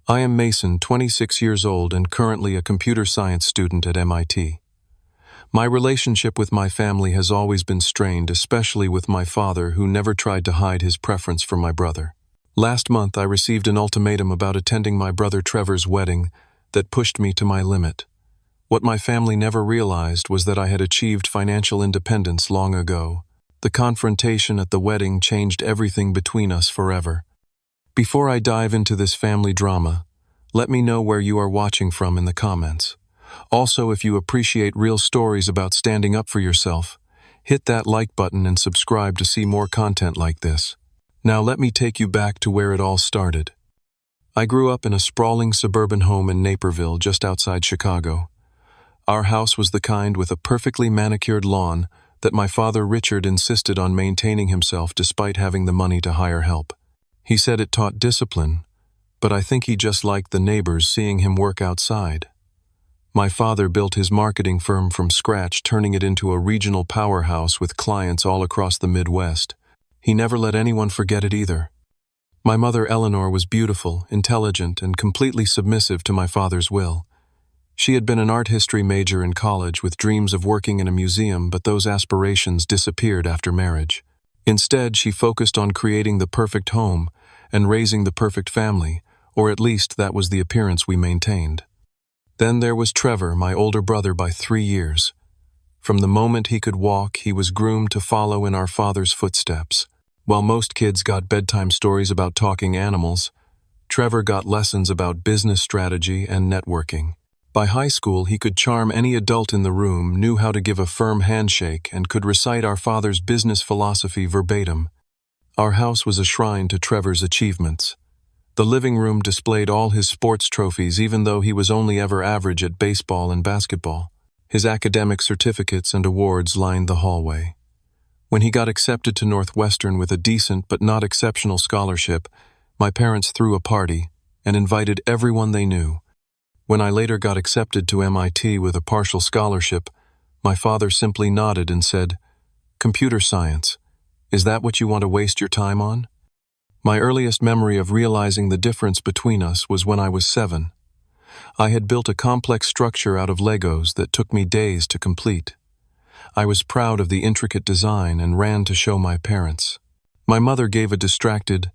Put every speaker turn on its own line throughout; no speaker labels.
I am Mason, 26 years old and currently a computer science student at MIT. My relationship with my family has always been strained, especially with my father, who never tried to hide his preference for my brother. Last month, I received an ultimatum about attending my brother Trevor's wedding that pushed me to my limit. What my family never realized was that I had achieved financial independence long ago. The confrontation at the wedding changed everything between us forever. Before I dive into this family drama, let me know where you are watching from in the comments. Also, if you appreciate real stories about standing up for yourself, hit that like button and subscribe to see more content like this. Now let me take you back to where it all started. I grew up in a sprawling suburban home in Naperville, just outside Chicago. Our house was the kind with a perfectly manicured lawn that my father Richard insisted on maintaining himself despite having the money to hire help. He said it taught discipline, but I think he just liked the neighbors seeing him work outside. My father built his marketing firm from scratch, turning it into a regional powerhouse with clients all across the Midwest. He never let anyone forget it either. My mother Eleanor was beautiful, intelligent, and completely submissive to my father's will. She had been an art history major in college with dreams of working in a museum, but those aspirations disappeared after marriage. Instead, she focused on creating the perfect home and raising the perfect family, or at least that was the appearance we maintained. Then there was Trevor, my older brother by 3 years. From the moment he could walk, he was groomed to follow in our father's footsteps. While most kids got bedtime stories about talking animals, Trevor got lessons about business strategy and networking. By high school, he could charm any adult in the room, knew how to give a firm handshake, and could recite our father's business philosophy verbatim. Our house was a shrine to Trevor's achievements. The living room displayed all his sports trophies, even though he was only ever average at baseball and basketball. His academic certificates and awards lined the hallway. When he got accepted to Northwestern with a decent but not exceptional scholarship, my parents threw a party and invited everyone they knew. When I later got accepted to MIT with a partial scholarship, my father simply nodded and said, "Computer science, is that what you want to waste your time on?" My earliest memory of realizing the difference between us was when I was 7. I had built a complex structure out of Legos that took me days to complete. I was proud of the intricate design and ran to show my parents. My mother gave a distracted,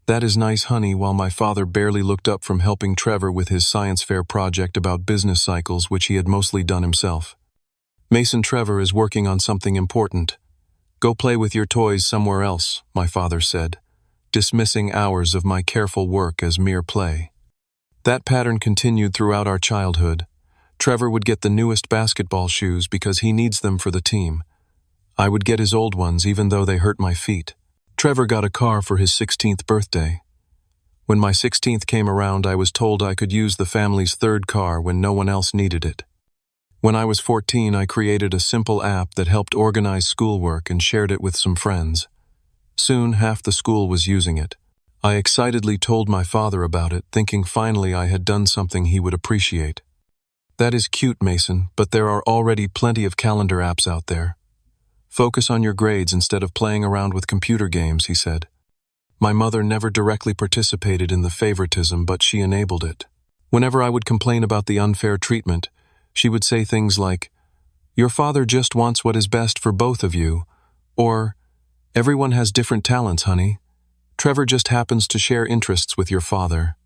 "That is nice, honey," while my father barely looked up from helping Trevor with his science fair project about business cycles, which he had mostly done himself. "Mason, Trevor is working on something important. Go play with your toys somewhere else," my father said, dismissing hours of my careful work as mere play. That pattern continued throughout our childhood. Trevor would get the newest basketball shoes because he needs them for the team. I would get his old ones even though they hurt my feet. Trevor got a car for his 16th birthday. When my 16th came around, I was told I could use the family's third car when no one else needed it. When I was 14, I created a simple app that helped organize schoolwork and shared it with some friends. Soon, half the school was using it. I excitedly told my father about it, thinking finally I had done something he would appreciate. "That is cute, Mason, but there are already plenty of calendar apps out there. Focus on your grades instead of playing around with computer games," he said. My mother never directly participated in the favoritism, but she enabled it. Whenever I would complain about the unfair treatment, she would say things like, "Your father just wants what is best for both of you," or, "Everyone has different talents, honey. Trevor just happens to share interests with your father."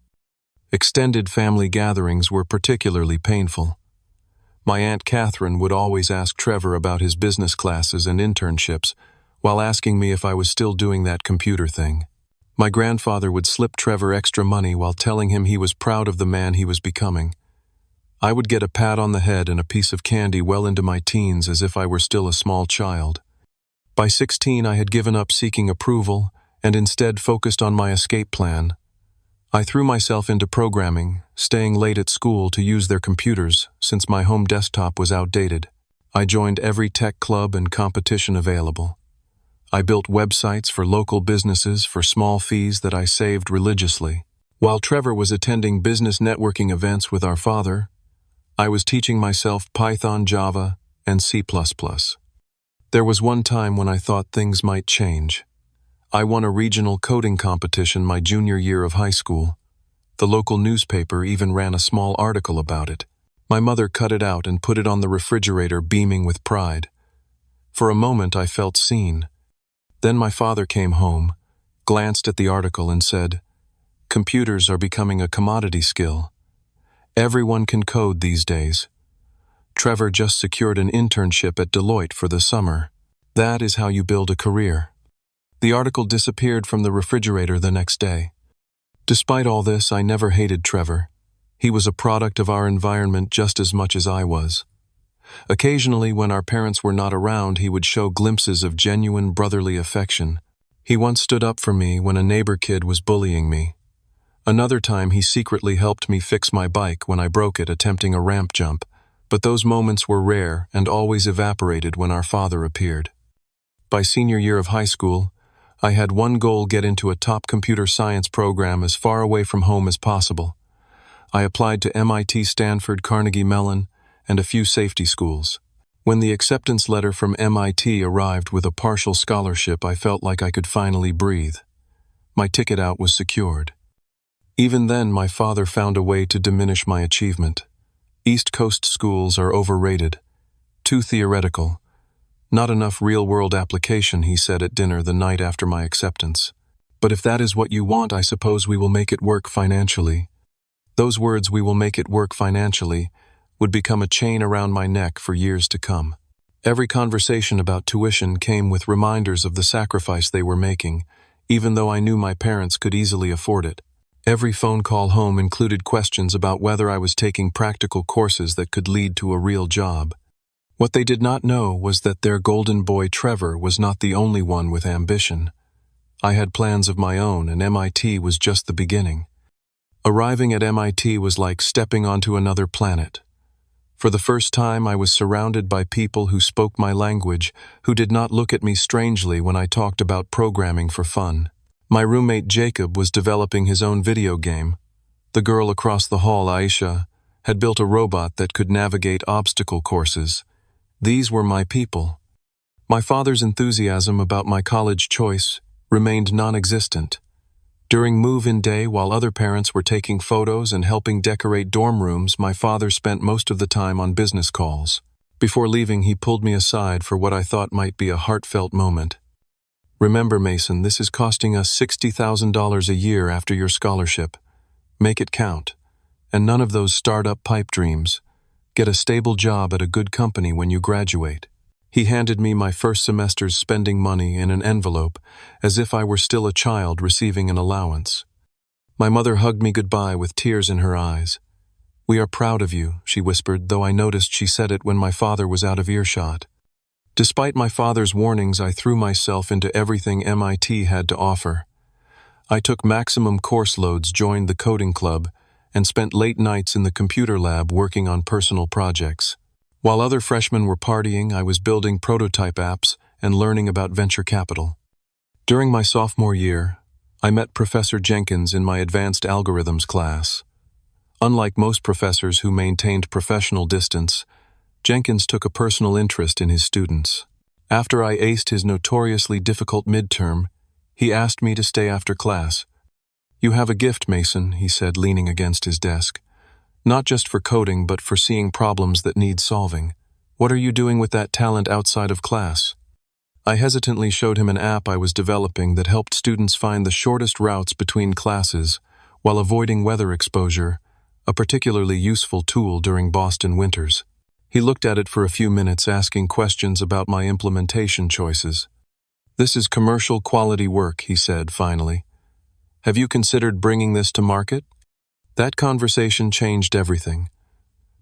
Extended family gatherings were particularly painful. My Aunt Catherine would always ask Trevor about his business classes and internships, while asking me if I was still doing that computer thing. My grandfather would slip Trevor extra money while telling him he was proud of the man he was becoming. I would get a pat on the head and a piece of candy well into my teens as if I were still a small child. By 16, I had given up seeking approval and instead focused on my escape plan. I threw myself into programming, staying late at school to use their computers since my home desktop was outdated. I joined every tech club and competition available. I built websites for local businesses for small fees that I saved religiously. While Trevor was attending business networking events with our father, I was teaching myself Python, Java, and C++. There was one time when I thought things might change. I won a regional coding competition my junior year of high school. The local newspaper even ran a small article about it. My mother cut it out and put it on the refrigerator, beaming with pride. For a moment I felt seen. Then my father came home, glanced at the article and said, "Computers are becoming a commodity skill. Everyone can code these days. Trevor just secured an internship at Deloitte for the summer. That is how you build a career." The article disappeared from the refrigerator the next day. Despite all this, I never hated Trevor. He was a product of our environment just as much as I was. Occasionally, when our parents were not around, he would show glimpses of genuine brotherly affection. He once stood up for me when a neighbor kid was bullying me. Another time, he secretly helped me fix my bike when I broke it attempting a ramp jump, but those moments were rare and always evaporated when our father appeared. By senior year of high school, I had one goal: get into a top computer science program as far away from home as possible. I applied to MIT, Stanford, Carnegie Mellon, and a few safety schools. When the acceptance letter from MIT arrived with a partial scholarship, I felt like I could finally breathe. My ticket out was secured. Even then, my father found a way to diminish my achievement. East Coast schools are overrated, too theoretical. Not enough real-world application, he said at dinner the night after my acceptance. But if that is what you want, I suppose we will make it work financially. Those words, "we will make it work financially," would become a chain around my neck for years to come. Every conversation about tuition came with reminders of the sacrifice they were making, even though I knew my parents could easily afford it. Every phone call home included questions about whether I was taking practical courses that could lead to a real job. What they did not know was that their golden boy Trevor was not the only one with ambition. I had plans of my own, and MIT was just the beginning. Arriving at MIT was like stepping onto another planet. For the first time, I was surrounded by people who spoke my language, who did not look at me strangely when I talked about programming for fun. My roommate Jacob was developing his own video game. The girl across the hall, AITA, had built a robot that could navigate obstacle courses. These were my people. My father's enthusiasm about my college choice remained non-existent. During move-in day, while other parents were taking photos and helping decorate dorm rooms, my father spent most of the time on business calls. Before leaving, he pulled me aside for what I thought might be a heartfelt moment. "Remember, Mason, this is costing us $60,000 a year after your scholarship. Make it count. And none of those startup pipe dreams. Get a stable job at a good company when you graduate." He handed me my first semester's spending money in an envelope, as if I were still a child receiving an allowance. My mother hugged me goodbye with tears in her eyes. "We are proud of you," she whispered, though I noticed she said it when my father was out of earshot. Despite my father's warnings, I threw myself into everything MIT had to offer. I took maximum course loads, joined the coding club, and spent late nights in the computer lab working on personal projects. While other freshmen were partying, I was building prototype apps and learning about venture capital. During my sophomore year, I met Professor Jenkins in my advanced algorithms class. Unlike most professors who maintained professional distance, Jenkins took a personal interest in his students. After I aced his notoriously difficult midterm, he asked me to stay after class. "You have a gift, Mason," he said, leaning against his desk. "Not just for coding, but for seeing problems that need solving. What are you doing with that talent outside of class?" I hesitantly showed him an app I was developing that helped students find the shortest routes between classes while avoiding weather exposure, a particularly useful tool during Boston winters. He looked at it for a few minutes, asking questions about my implementation choices. "This is commercial quality work," he said finally. "Have you considered bringing this to market?" That conversation changed everything.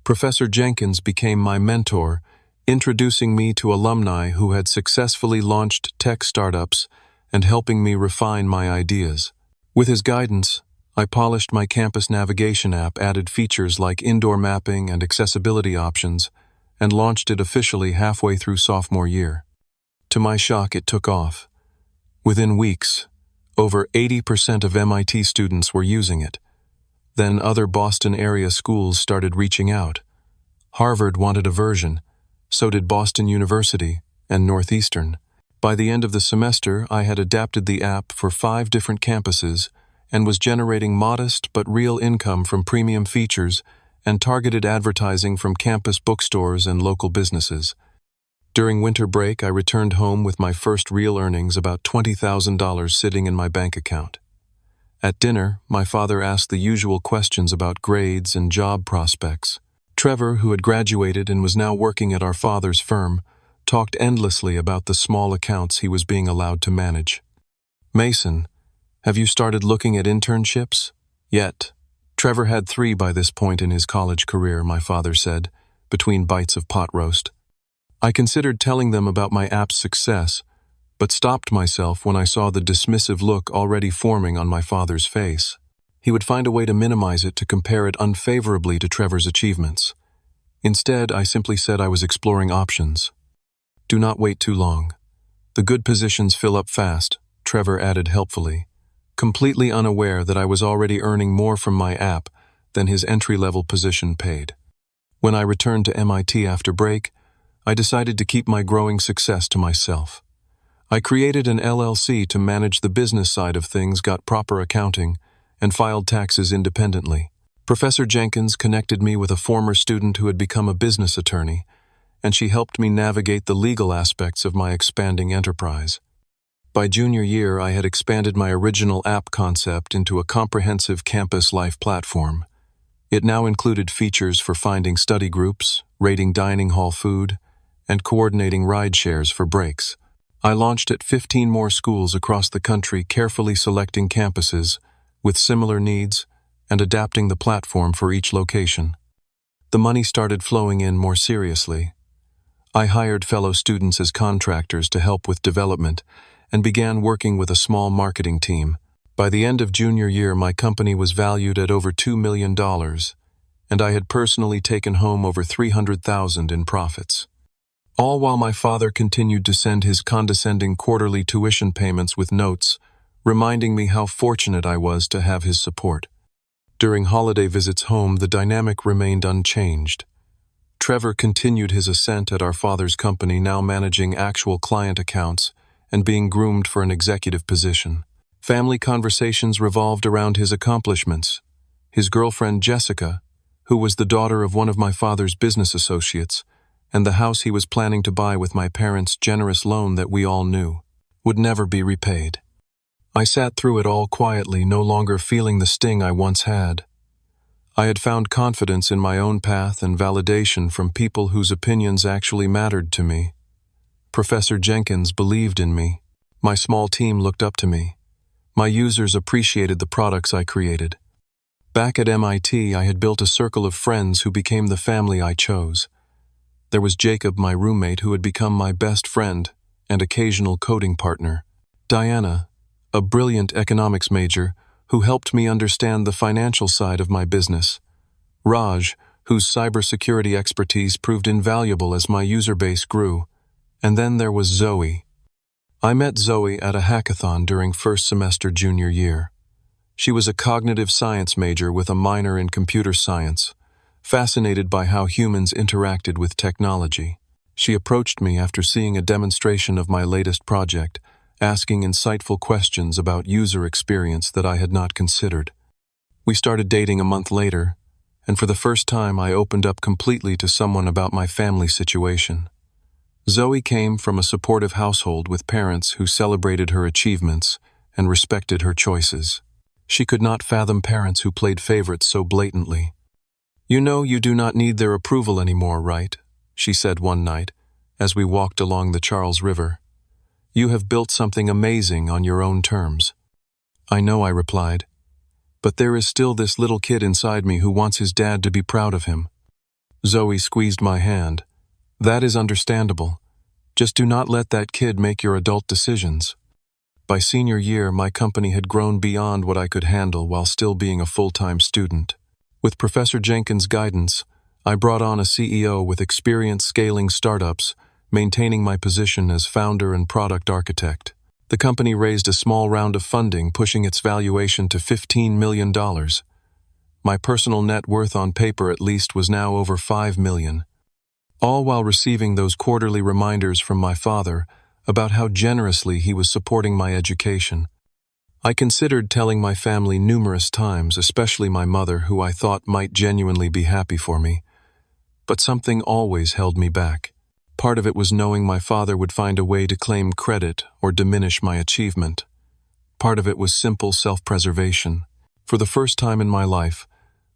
Professor Jenkins became my mentor, introducing me to alumni who had successfully launched tech startups and helping me refine my ideas. With his guidance, I polished my campus navigation app, added features like indoor mapping and accessibility options, and launched it officially halfway through sophomore year. To my shock, it took off. Within weeks, over 80% of MIT students were using it. Then other Boston area schools started reaching out. Harvard wanted a version, so did Boston University and Northeastern. By the end of the semester, I had adapted the app for 5 different campuses and was generating modest but real income from premium features and targeted advertising from campus bookstores and local businesses. During winter break, I returned home with my first real earnings, about $20,000 sitting in my bank account. At dinner, my father asked the usual questions about grades and job prospects. Trevor, who had graduated and was now working at our father's firm, talked endlessly about the small accounts he was being allowed to manage. "Mason, have you started looking at internships?" "Yet." Trevor had 3 by this point in his college career, my father said, between bites of pot roast. I considered telling them about my app's success, but stopped myself when I saw the dismissive look already forming on my father's face. He would find a way to minimize it, to compare it unfavorably to Trevor's achievements. Instead, I simply said I was exploring options. "Do not wait too long. The good positions fill up fast," Trevor added helpfully, completely unaware that I was already earning more from my app than his entry-level position paid. When I returned to MIT after break, I decided to keep my growing success to myself. I created an LLC to manage the business side of things, got proper accounting, and filed taxes independently. Professor Jenkins connected me with a former student who had become a business attorney, and she helped me navigate the legal aspects of my expanding enterprise. By junior year, I had expanded my original app concept into a comprehensive campus life platform. It now included features for finding study groups, rating dining hall food, and coordinating ride shares for breaks. I launched at 15 more schools across the country, carefully selecting campuses with similar needs and adapting the platform for each location. The money started flowing in more seriously. I hired fellow students as contractors to help with development and began working with a small marketing team. By the end of junior year, my company was valued at over $2 million, and I had personally taken home over $300,000 in profits. All while my father continued to send his condescending quarterly tuition payments with notes, reminding me how fortunate I was to have his support. During holiday visits home, the dynamic remained unchanged. Trevor continued his ascent at our father's company, now managing actual client accounts and being groomed for an executive position. Family conversations revolved around his accomplishments. His girlfriend, Jessica, who was the daughter of one of my father's business associates, and the house he was planning to buy with my parents' generous loan that we all knew would never be repaid. I sat through it all quietly, no longer feeling the sting I once had. I had found confidence in my own path and validation from people whose opinions actually mattered to me. Professor Jenkins believed in me. My small team looked up to me. My users appreciated the products I created. Back at MIT, I had built a circle of friends who became the family I chose. There was Jacob, my roommate, who had become my best friend and occasional coding partner. Diana, a brilliant economics major, who helped me understand the financial side of my business. Raj, whose cybersecurity expertise proved invaluable as my user base grew. And then there was Zoe. I met Zoe at a hackathon during first semester junior year. She was a cognitive science major with a minor in computer science, fascinated by how humans interacted with technology. She approached me after seeing a demonstration of my latest project, asking insightful questions about user experience that I had not considered. We started dating a month later, and for the first time I opened up completely to someone about my family situation. Zoe came from a supportive household with parents who celebrated her achievements and respected her choices. She could not fathom parents who played favorites so blatantly. "You know you do not need their approval anymore, right?" she said one night, as we walked along the Charles River. "You have built something amazing on your own terms." "I know," I replied, "but there is still this little kid inside me who wants his dad to be proud of him." Zoe squeezed my hand. "That is understandable. Just do not let that kid make your adult decisions." By senior year, my company had grown beyond what I could handle while still being a full-time student. With Professor Jenkins' guidance, I brought on a CEO with experience scaling startups, maintaining my position as founder and product architect. The company raised a small round of funding, pushing its valuation to $15 million. My personal net worth on paper at least was now over $5 million. All while receiving those quarterly reminders from my father about how generously he was supporting my education. I considered telling my family numerous times, especially my mother, who I thought might genuinely be happy for me. But something always held me back. Part of it was knowing my father would find a way to claim credit or diminish my achievement. Part of it was simple self-preservation. For the first time in my life,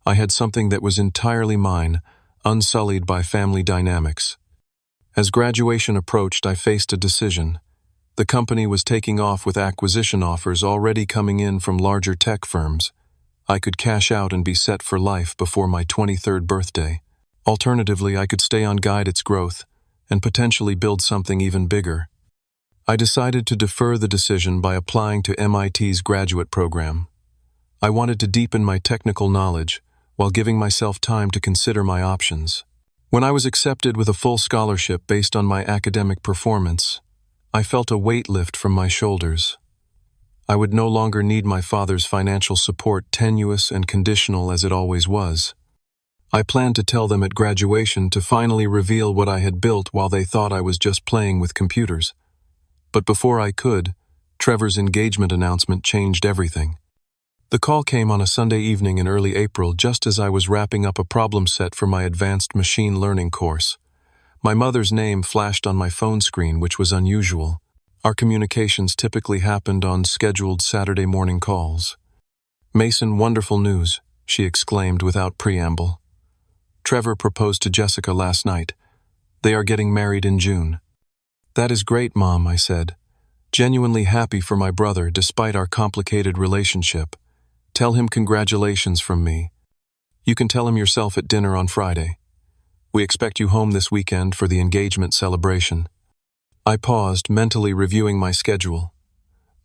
I had something that was entirely mine, unsullied by family dynamics. As graduation approached, I faced a decision. The company was taking off with acquisition offers already coming in from larger tech firms. I could cash out and be set for life before my 23rd birthday. Alternatively, I could stay on, guide its growth, and potentially build something even bigger. I decided to defer the decision by applying to MIT's graduate program. I wanted to deepen my technical knowledge while giving myself time to consider my options. When I was accepted with a full scholarship based on my academic performance, I felt a weight lift from my shoulders. I would no longer need my father's financial support, tenuous and conditional as it always was. I planned to tell them at graduation to finally reveal what I had built while they thought I was just playing with computers. But before I could, Trevor's engagement announcement changed everything. The call came on a Sunday evening in early April, just as I was wrapping up a problem set for my advanced machine learning course. My mother's name flashed on my phone screen, which was unusual. Our communications typically happened on scheduled Saturday morning calls. "Mason, wonderful news," she exclaimed without preamble. "Trevor proposed to Jessica last night. They are getting married in June." "That is great, Mom," I said, genuinely happy for my brother despite our complicated relationship. "Tell him congratulations from me. You can tell him yourself at dinner on Friday. We expect you home this weekend for the engagement celebration." I paused, mentally reviewing my schedule.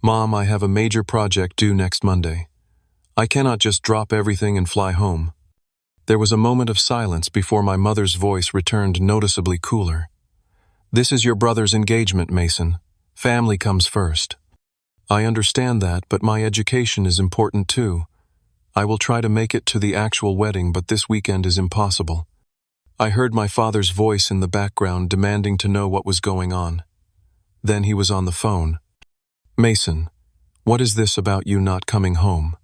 "Mom, I have a major project due next Monday. I cannot just drop everything and fly home." There was a moment of silence before my mother's voice returned noticeably cooler. "This is your brother's engagement, Mason. Family comes first." "I understand that, but my education is important too. I will try to make it to the actual wedding, but this weekend is impossible." I heard my father's voice in the background demanding to know what was going on. Then he was on the phone. "Mason, what is this about you not coming home?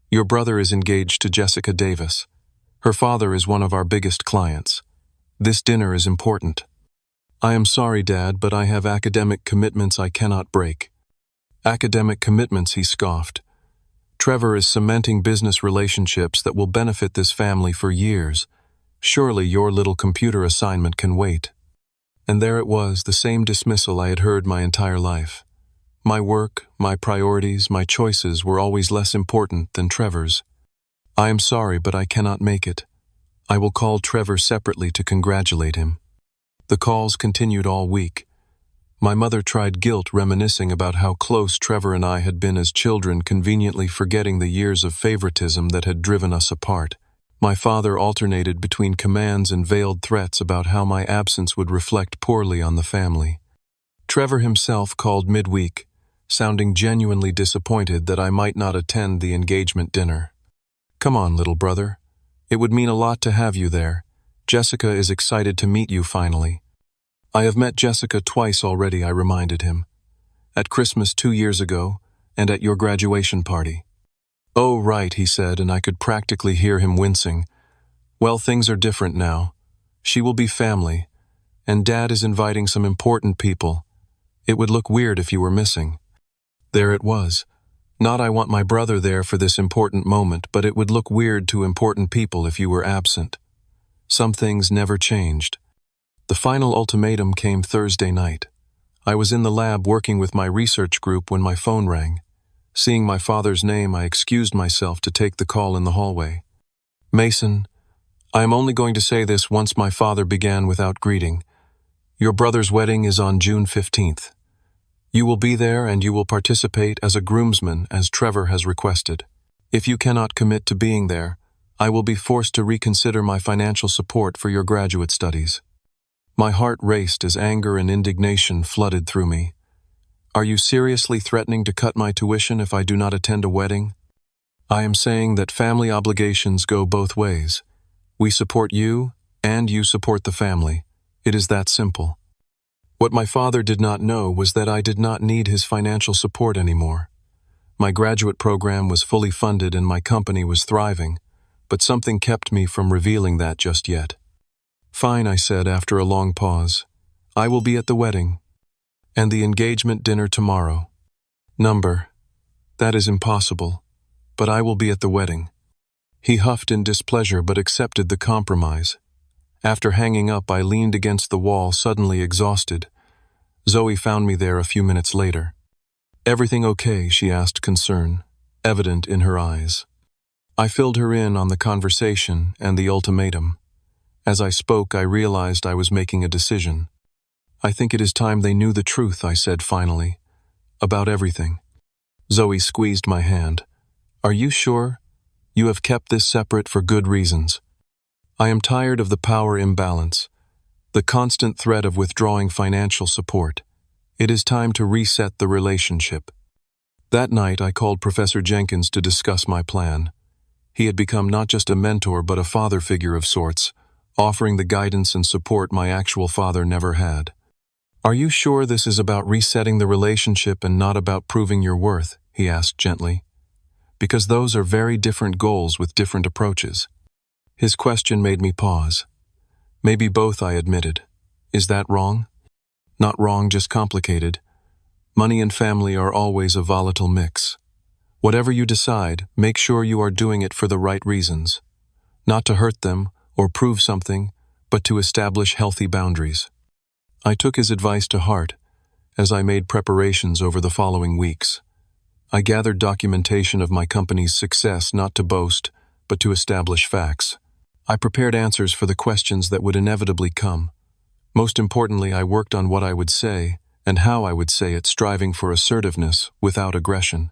Your brother is engaged to Jessica Davis. Her father is one of our biggest clients. This dinner is important." "I am sorry, Dad, but I have academic commitments I cannot break." "Academic commitments," he scoffed. "Trevor is cementing business relationships that will benefit this family for years. Surely your little computer assignment can wait." And there it was, the same dismissal I had heard my entire life. My work, my priorities, my choices were always less important than Trevor's. "I am sorry, but I cannot make it. I will call Trevor separately to congratulate him." The calls continued all week. My mother tried guilt, reminiscing about how close Trevor and I had been as children, conveniently forgetting the years of favoritism that had driven us apart. My father alternated between commands and veiled threats about how my absence would reflect poorly on the family. Trevor himself called midweek, sounding genuinely disappointed that I might not attend the engagement dinner. "Come on, little brother. It would mean a lot to have you there. Jessica is excited to meet you finally." "I have met Jessica twice already," I reminded him. "At Christmas 2 years ago, and at your graduation party." "Oh, right," he said, and I could practically hear him wincing. "Well, things are different now. She will be family, and Dad is inviting some important people. It would look weird if you were missing." There it was. Not I want my brother there for this important moment, but it would look weird to important people if you were absent. Some things never changed. The final ultimatum came Thursday night. I was in the lab working with my research group when my phone rang. Seeing my father's name, I excused myself to take the call in the hallway. "Mason, I am only going to say this once," my father began without greeting. "Your brother's wedding is on June 15th. You will be there and you will participate as a groomsman as Trevor has requested. If you cannot commit to being there, I will be forced to reconsider my financial support for your graduate studies." My heart raced as anger and indignation flooded through me. "Are you seriously threatening to cut my tuition if I do not attend a wedding?" "I am saying that family obligations go both ways. We support you, and you support the family. It is that simple." What my father did not know was that I did not need his financial support anymore. My graduate program was fully funded and my company was thriving, but something kept me from revealing that just yet. "Fine," I said after a long pause. "I will be at the wedding. And the engagement dinner tomorrow." "Number, that is impossible, but I will be at the wedding." He huffed in displeasure but accepted the compromise. After hanging up, I leaned against the wall, suddenly exhausted. Zoe found me there a few minutes later. "Everything okay?" she asked, concern evident in her eyes. I filled her in on the conversation and the ultimatum. As I spoke, I realized I was making a decision. "I think it is time they knew the truth," I said finally. "About everything." Zoe squeezed my hand. "Are you sure? You have kept this separate for good reasons." "I am tired of the power imbalance, the constant threat of withdrawing financial support. It is time to reset the relationship." That night, I called Professor Jenkins to discuss my plan. He had become not just a mentor but a father figure of sorts, offering the guidance and support my actual father never had. "Are you sure this is about resetting the relationship and not about proving your worth?" he asked gently. "Because those are very different goals with different approaches." His question made me pause. "Maybe both," I admitted. "Is that wrong?" "Not wrong, just complicated. Money and family are always a volatile mix. Whatever you decide, make sure you are doing it for the right reasons. Not to hurt them or prove something, but to establish healthy boundaries." I took his advice to heart as I made preparations over the following weeks. I gathered documentation of my company's success, not to boast, but to establish facts. I prepared answers for the questions that would inevitably come. Most importantly, I worked on what I would say and how I would say it, striving for assertiveness without aggression.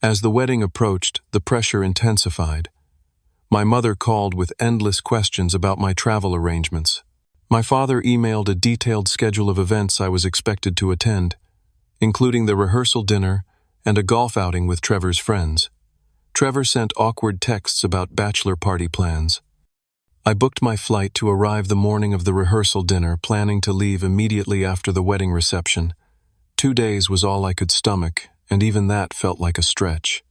As the wedding approached, the pressure intensified. My mother called with endless questions about my travel arrangements. My father emailed a detailed schedule of events I was expected to attend, including the rehearsal dinner and a golf outing with Trevor's friends. Trevor sent awkward texts about bachelor party plans. I booked my flight to arrive the morning of the rehearsal dinner, planning to leave immediately after the wedding reception. 2 days was all I could stomach, and even that felt like a stretch.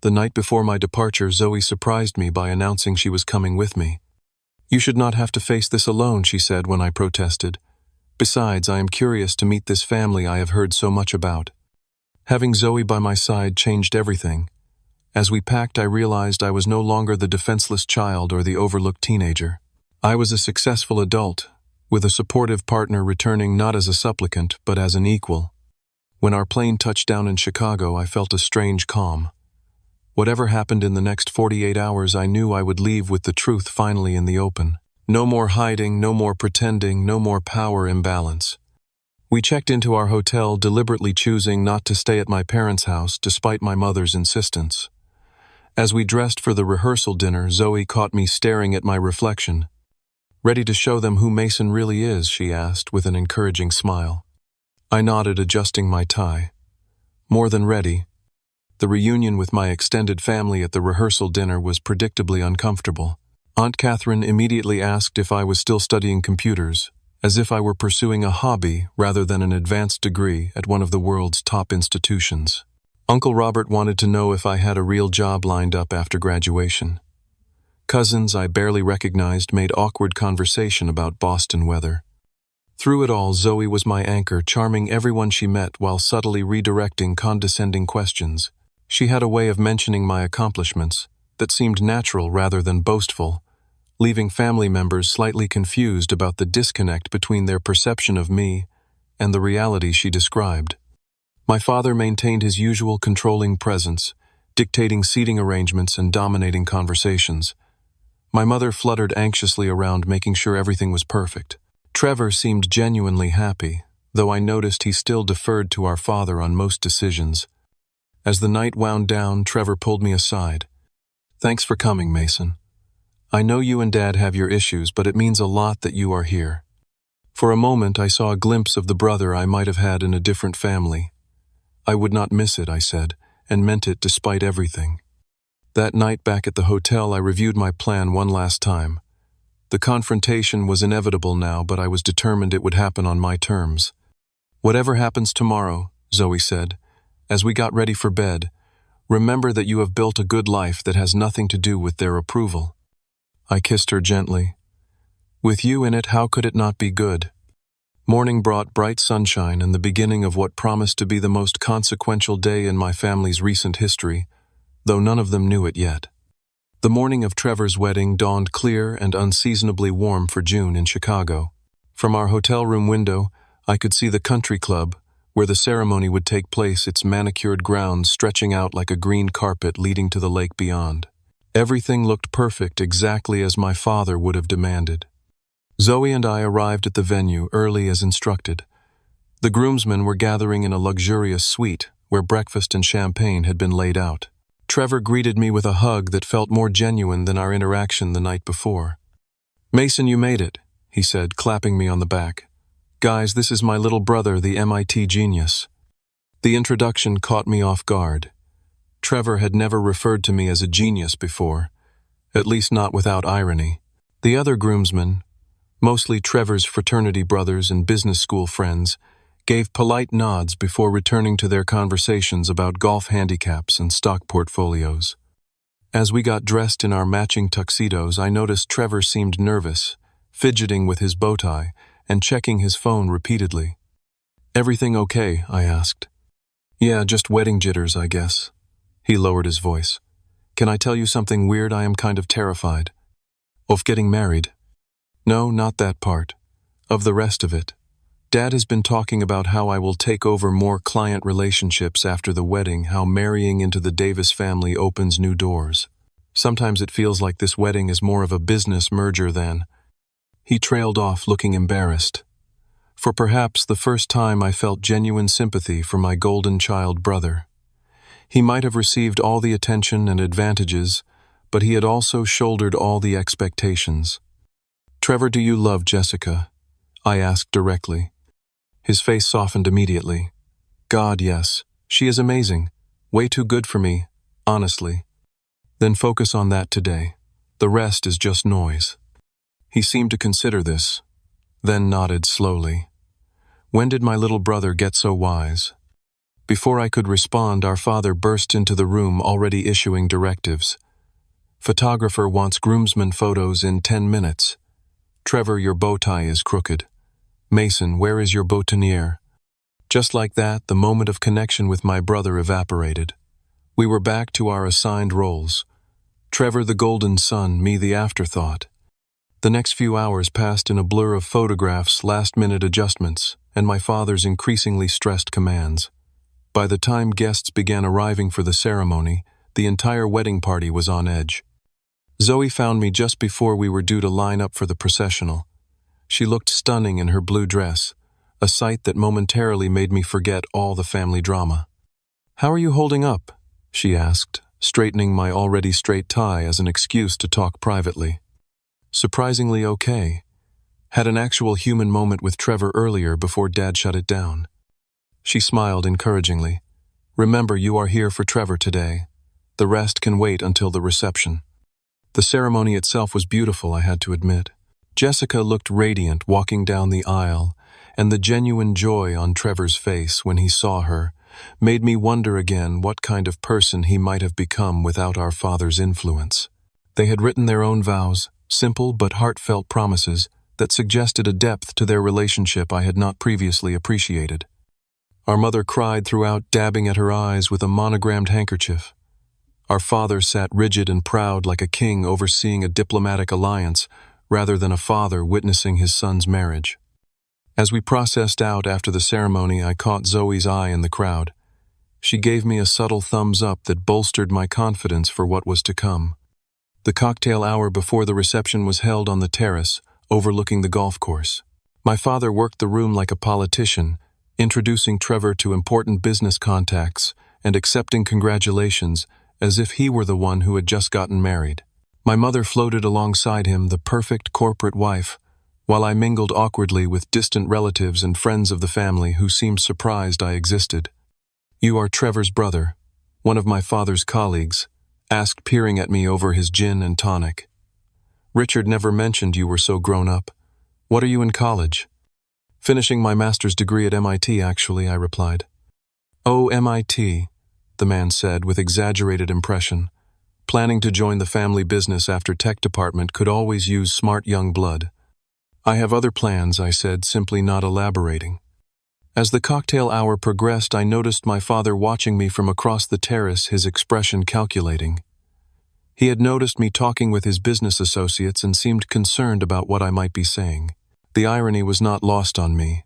The night before my departure, Zoe surprised me by announcing she was coming with me. "You should not have to face this alone," she said when I protested. "Besides, I am curious to meet this family I have heard so much about." Having Zoe by my side changed everything. As we packed, I realized I was no longer the defenseless child or the overlooked teenager. I was a successful adult, with a supportive partner returning not as a supplicant, but as an equal. When our plane touched down in Chicago, I felt a strange calm. Whatever happened in the next 48 hours, I knew I would leave with the truth finally in the open. No more hiding, no more pretending, no more power imbalance. We checked into our hotel, deliberately choosing not to stay at my parents' house despite my mother's insistence. As we dressed for the rehearsal dinner, Zoe caught me staring at my reflection. "Ready to show them who Mason really is?" she asked with an encouraging smile. I nodded, adjusting my tie. "More than ready." The reunion with my extended family at the rehearsal dinner was predictably uncomfortable. Aunt Catherine immediately asked if I was still studying computers, as if I were pursuing a hobby rather than an advanced degree at one of the world's top institutions. Uncle Robert wanted to know if I had a real job lined up after graduation. Cousins I barely recognized made awkward conversation about Boston weather. Through it all, Zoe was my anchor, charming everyone she met while subtly redirecting condescending questions. She had a way of mentioning my accomplishments that seemed natural rather than boastful, leaving family members slightly confused about the disconnect between their perception of me and the reality she described. My father maintained his usual controlling presence, dictating seating arrangements and dominating conversations. My mother fluttered anxiously around, making sure everything was perfect. Trevor seemed genuinely happy, though I noticed he still deferred to our father on most decisions. As the night wound down, Trevor pulled me aside. "Thanks for coming, Mason. I know you and Dad have your issues, but it means a lot that you are here." For a moment, I saw a glimpse of the brother I might have had in a different family. "I would not miss it," I said, and meant it despite everything. That night back at the hotel, I reviewed my plan one last time. The confrontation was inevitable now, but I was determined it would happen on my terms. "Whatever happens tomorrow," Zoe said, as we got ready for bed, Remember that you have built a good life that has nothing to do with their approval." I kissed her gently. "With you in it, how could it not be good?" Morning brought bright sunshine and the beginning of what promised to be the most consequential day in my family's recent history, though none of them knew it yet. The morning of Trevor's wedding dawned clear and unseasonably warm for June in Chicago. From our hotel room window, I could see the country club, where the ceremony would take place, its manicured grounds stretching out like a green carpet leading to the lake beyond. Everything looked perfect, exactly as my father would have demanded. Zoe and I arrived at the venue early as instructed. The groomsmen were gathering in a luxurious suite where breakfast and champagne had been laid out. Trevor greeted me with a hug that felt more genuine than our interaction the night before. "Mason, you made it," he said, clapping me on the back. "Guys, this is my little brother, the MIT genius." The introduction caught me off guard. Trevor had never referred to me as a genius before, at least not without irony. The other groomsmen, mostly Trevor's fraternity brothers and business school friends, gave polite nods before returning to their conversations about golf handicaps and stock portfolios. As we got dressed in our matching tuxedos, I noticed Trevor seemed nervous, fidgeting with his bow tie and checking his phone repeatedly. "Everything okay?" I asked. "Yeah, just wedding jitters, I guess." He lowered his voice. "Can I tell you something weird? I am kind of terrified." "Of getting married?" "No, not that part. Of the rest of it. Dad has been talking about how I will take over more client relationships after the wedding, how marrying into the Davis family opens new doors. Sometimes it feels like this wedding is more of a business merger than—" He trailed off, looking embarrassed. For perhaps the first time I felt genuine sympathy for my golden child brother. He might have received all the attention and advantages, but he had also shouldered all the expectations. "Trevor, do you love Jessica?" I asked directly. His face softened immediately. "God, yes. She is amazing. Way too good for me, honestly." "Then focus on that today. The rest is just noise." He seemed to consider this, then nodded slowly. When did my little brother get so wise? Before I could respond, our father burst into the room, already issuing directives. "Photographer wants groomsmen photos in 10 minutes. Trevor, your bow tie is crooked. Mason, where is your boutonniere?" Just like that, the moment of connection with my brother evaporated. We were back to our assigned roles. Trevor the golden son, me the afterthought. The next few hours passed in a blur of photographs, last-minute adjustments, and my father's increasingly stressed commands. By the time guests began arriving for the ceremony, the entire wedding party was on edge. Zoe found me just before we were due to line up for the processional. She looked stunning in her blue dress, a sight that momentarily made me forget all the family drama. "How are you holding up?" she asked, straightening my already straight tie as an excuse to talk privately. "Surprisingly okay. Had an actual human moment with Trevor earlier before Dad shut it down." She smiled encouragingly. "Remember, you are here for Trevor today. The rest can wait until the reception." The ceremony itself was beautiful, I had to admit. Jessica looked radiant walking down the aisle, and the genuine joy on Trevor's face when he saw her made me wonder again what kind of person he might have become without our father's influence. They had written their own vows, simple but heartfelt promises that suggested a depth to their relationship I had not previously appreciated. Our mother cried throughout, dabbing at her eyes with a monogrammed handkerchief. Our father sat rigid and proud like a king overseeing a diplomatic alliance rather than a father witnessing his son's marriage. As we processed out after the ceremony, I caught Zoe's eye in the crowd. She gave me a subtle thumbs up that bolstered my confidence for what was to come. The cocktail hour before the reception was held on the terrace, overlooking the golf course. My father worked the room like a politician, introducing Trevor to important business contacts and accepting congratulations as if he were the one who had just gotten married. My mother floated alongside him, the perfect corporate wife, while I mingled awkwardly with distant relatives and friends of the family who seemed surprised I existed. "You are Trevor's brother," one of my father's colleagues asked, peering at me over his gin and tonic. "Richard never mentioned you were so grown up. What are you in college?" "Finishing my master's degree at MIT, actually," I replied. "Oh, MIT. the man said with exaggerated impression. Planning to join the family business after tech department could always use smart young blood. I have other plans, I said, simply not elaborating. As the cocktail hour progressed, I noticed my father watching me from across the terrace, his expression calculating. He had noticed me talking with his business associates and seemed concerned about what I might be saying. The irony was not lost on me.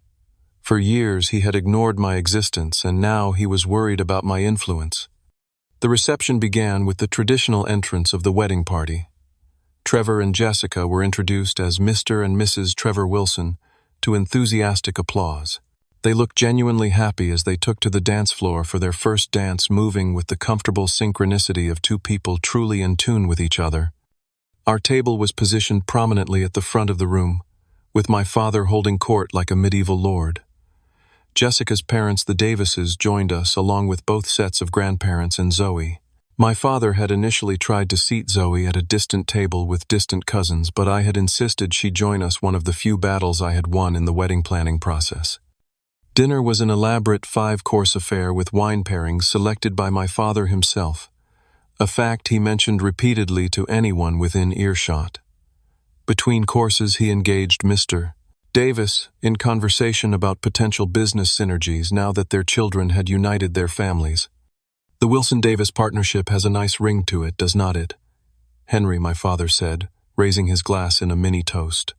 For years he had ignored my existence, and now he was worried about my influence. The reception began with the traditional entrance of the wedding party. Trevor and Jessica were introduced as Mr. and Mrs. Trevor Wilson to enthusiastic applause. They looked genuinely happy as they took to the dance floor for their first dance, moving with the comfortable synchronicity of two people truly in tune with each other. Our table was positioned prominently at the front of the room, with my father holding court like a medieval lord. Jessica's parents, the Davises, joined us along with both sets of grandparents and Zoe. My father had initially tried to seat Zoe at a distant table with distant cousins, but I had insisted she join us, one of the few battles I had won in the wedding planning process. Dinner was an elaborate 5-course affair with wine pairings selected by my father himself, a fact he mentioned repeatedly to anyone within earshot. Between courses he engaged Mr. Davis in conversation about potential business synergies now that their children had united their families. The Wilson-Davis partnership has a nice ring to it, does not it? Henry, my father said, raising his glass in a mini toast.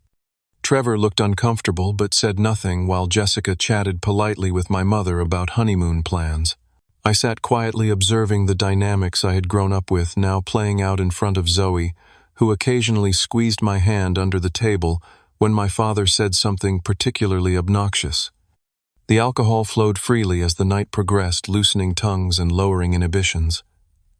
Trevor looked uncomfortable but said nothing while Jessica chatted politely with my mother about honeymoon plans. I sat quietly observing the dynamics I had grown up with now playing out in front of Zoe, who occasionally squeezed my hand under the table when my father said something particularly obnoxious. The alcohol flowed freely as the night progressed, loosening tongues and lowering inhibitions.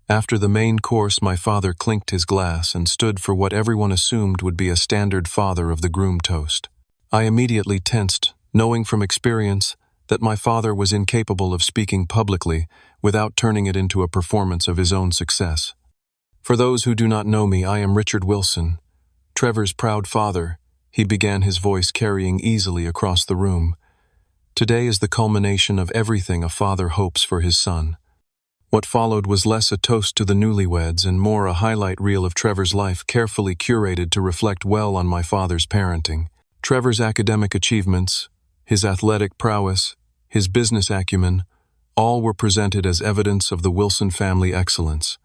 After the main course, my father clinked his glass and stood for what everyone assumed would be a standard father of the groom toast. I immediately tensed, knowing from experience that my father was incapable of speaking publicly without turning it into a performance of his own success. For those who do not know me, I am Richard Wilson, Trevor's proud father. He began, his voice carrying easily across the room. Today is the culmination of everything a father hopes for his son. What followed was less a toast to the newlyweds and more a highlight reel of Trevor's life, carefully curated to reflect well on my father's parenting. Trevor's academic achievements, his athletic prowess, his business acumen, all were presented as evidence of the Wilson family excellence.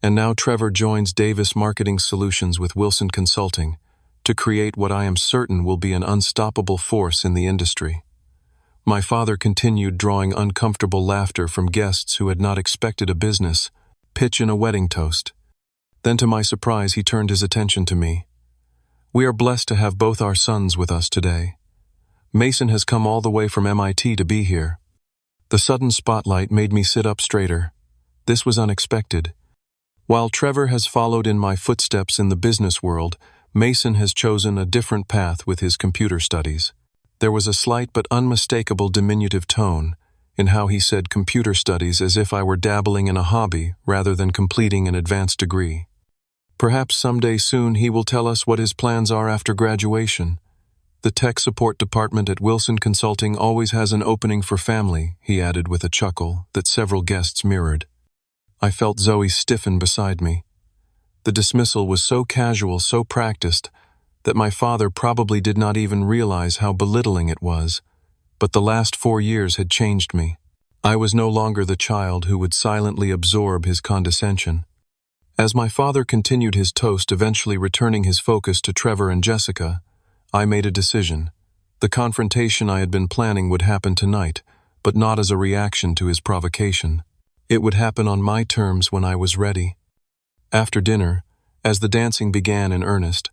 And now Trevor joins Davis Marketing Solutions with Wilson Consulting to create what I am certain will be an unstoppable force in the industry. My father continued, drawing uncomfortable laughter from guests who had not expected a business pitch in a wedding toast. Then, to my surprise, he turned his attention to me. We are blessed to have both our sons with us today. Mason has come all the way from MIT to be here. The sudden spotlight made me sit up straighter. This was unexpected. While Trevor has followed in my footsteps in the business world, Mason has chosen a different path with his computer studies. There was a slight but unmistakable diminutive tone in how he said computer studies, as if I were dabbling in a hobby rather than completing an advanced degree. Perhaps someday soon he will tell us what his plans are after graduation. The tech support department at Wilson Consulting always has an opening for family, he added with a chuckle that several guests mirrored. I felt Zoe stiffen beside me. The dismissal was so casual, so practiced, that my father probably did not even realize how belittling it was. But the last 4 years had changed me. I was no longer the child who would silently absorb his condescension. As my father continued his toast, eventually returning his focus to Trevor and Jessica, I made a decision. The confrontation I had been planning would happen tonight, but not as a reaction to his provocation. It would happen on my terms when I was ready. After dinner, as the dancing began in earnest,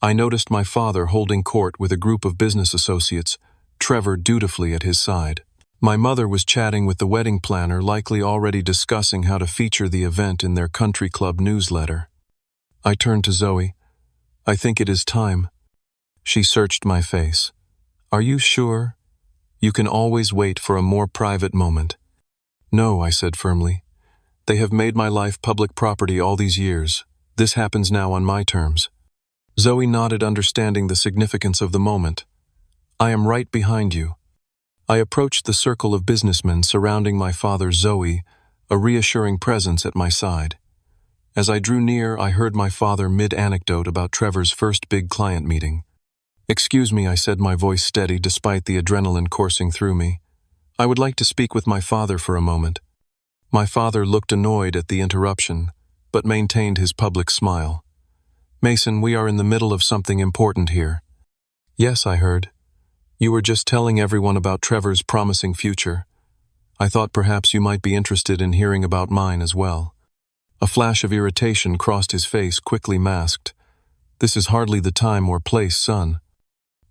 I noticed my father holding court with a group of business associates, Trevor dutifully at his side. My mother was chatting with the wedding planner, likely already discussing how to feature the event in their country club newsletter. I turned to Zoe. I think it is time. She searched my face. Are you sure? You can always wait for a more private moment. No, I said firmly. They have made my life public property all these years. This happens now on my terms. Zoe nodded, understanding the significance of the moment. I am right behind you. I approached the circle of businessmen surrounding my father. Zoe, a reassuring presence at my side. As I drew near, I heard my father mid-anecdote about Trevor's first big client meeting. "Excuse me," I said, my voice steady despite the adrenaline coursing through me. "I would like to speak with my father for a moment." My father looked annoyed at the interruption, but maintained his public smile. "Mason, we are in the middle of something important here." "Yes," I heard. "You were just telling everyone about Trevor's promising future. I thought perhaps you might be interested in hearing about mine as well." A flash of irritation crossed his face, quickly masked. "This is hardly the time or place, son."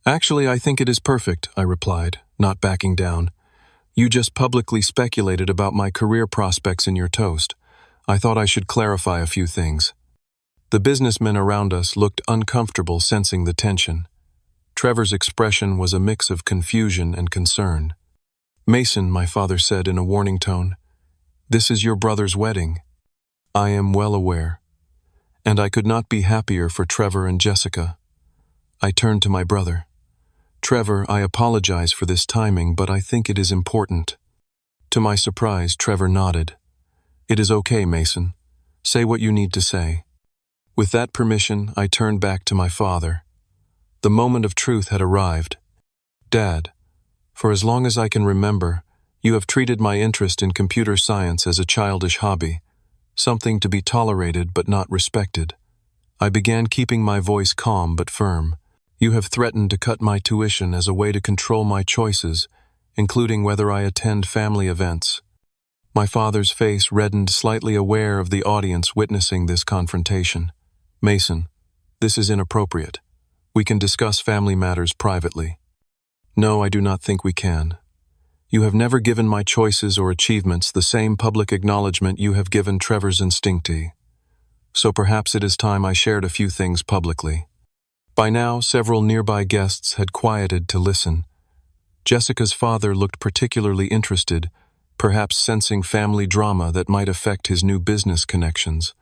"Actually, I think it is perfect," I replied, not backing down. "You just publicly speculated about my career prospects in your toast. I thought I should clarify a few things." The businessmen around us looked uncomfortable, sensing the tension. Trevor's expression was a mix of confusion and concern. "Mason," my father said in a warning tone, "this is your brother's wedding." "I am well aware. And I could not be happier for Trevor and Jessica." I turned to my brother. "Trevor, I apologize for this timing, but I think it is important." To my surprise, Trevor nodded. "It is okay, Mason. Say what you need to say." With that permission, I turned back to my father. The moment of truth had arrived. "Dad, for as long as I can remember, you have treated my interest in computer science as a childish hobby, something to be tolerated but not respected." I began, keeping my voice calm but firm. "You have threatened to cut my tuition as a way to control my choices, including whether I attend family events." My father's face reddened, slightly aware of the audience witnessing this confrontation. "Mason, this is inappropriate. We can discuss family matters privately." "No, I do not think we can. You have never given my choices or achievements the same public acknowledgement you have given Trevor's instinctee. So perhaps it is time I shared a few things publicly." By now, several nearby guests had quieted to listen. Jessica's father looked particularly interested, perhaps sensing family drama that might affect his new business connections.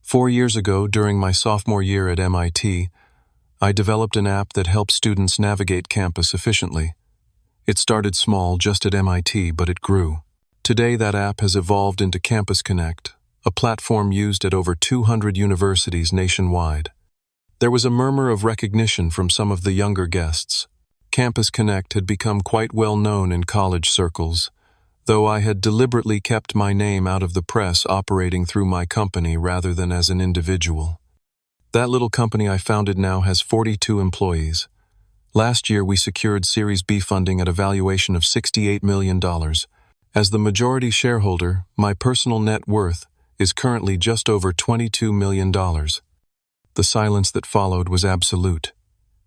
4 years ago, during my sophomore year at MIT, I developed an app that helps students navigate campus efficiently. It started small, just at MIT, but it grew. Today, that app has evolved into Campus Connect, a platform used at over 200 universities nationwide. There was a murmur of recognition from some of the younger guests. Campus Connect had become quite well known in college circles, though I had deliberately kept my name out of the press, operating through my company rather than as an individual. That little company I founded now has 42 employees. Last year, we secured Series B funding at a valuation of $68 million. As the majority shareholder, my personal net worth is currently just over $22 million. The silence that followed was absolute.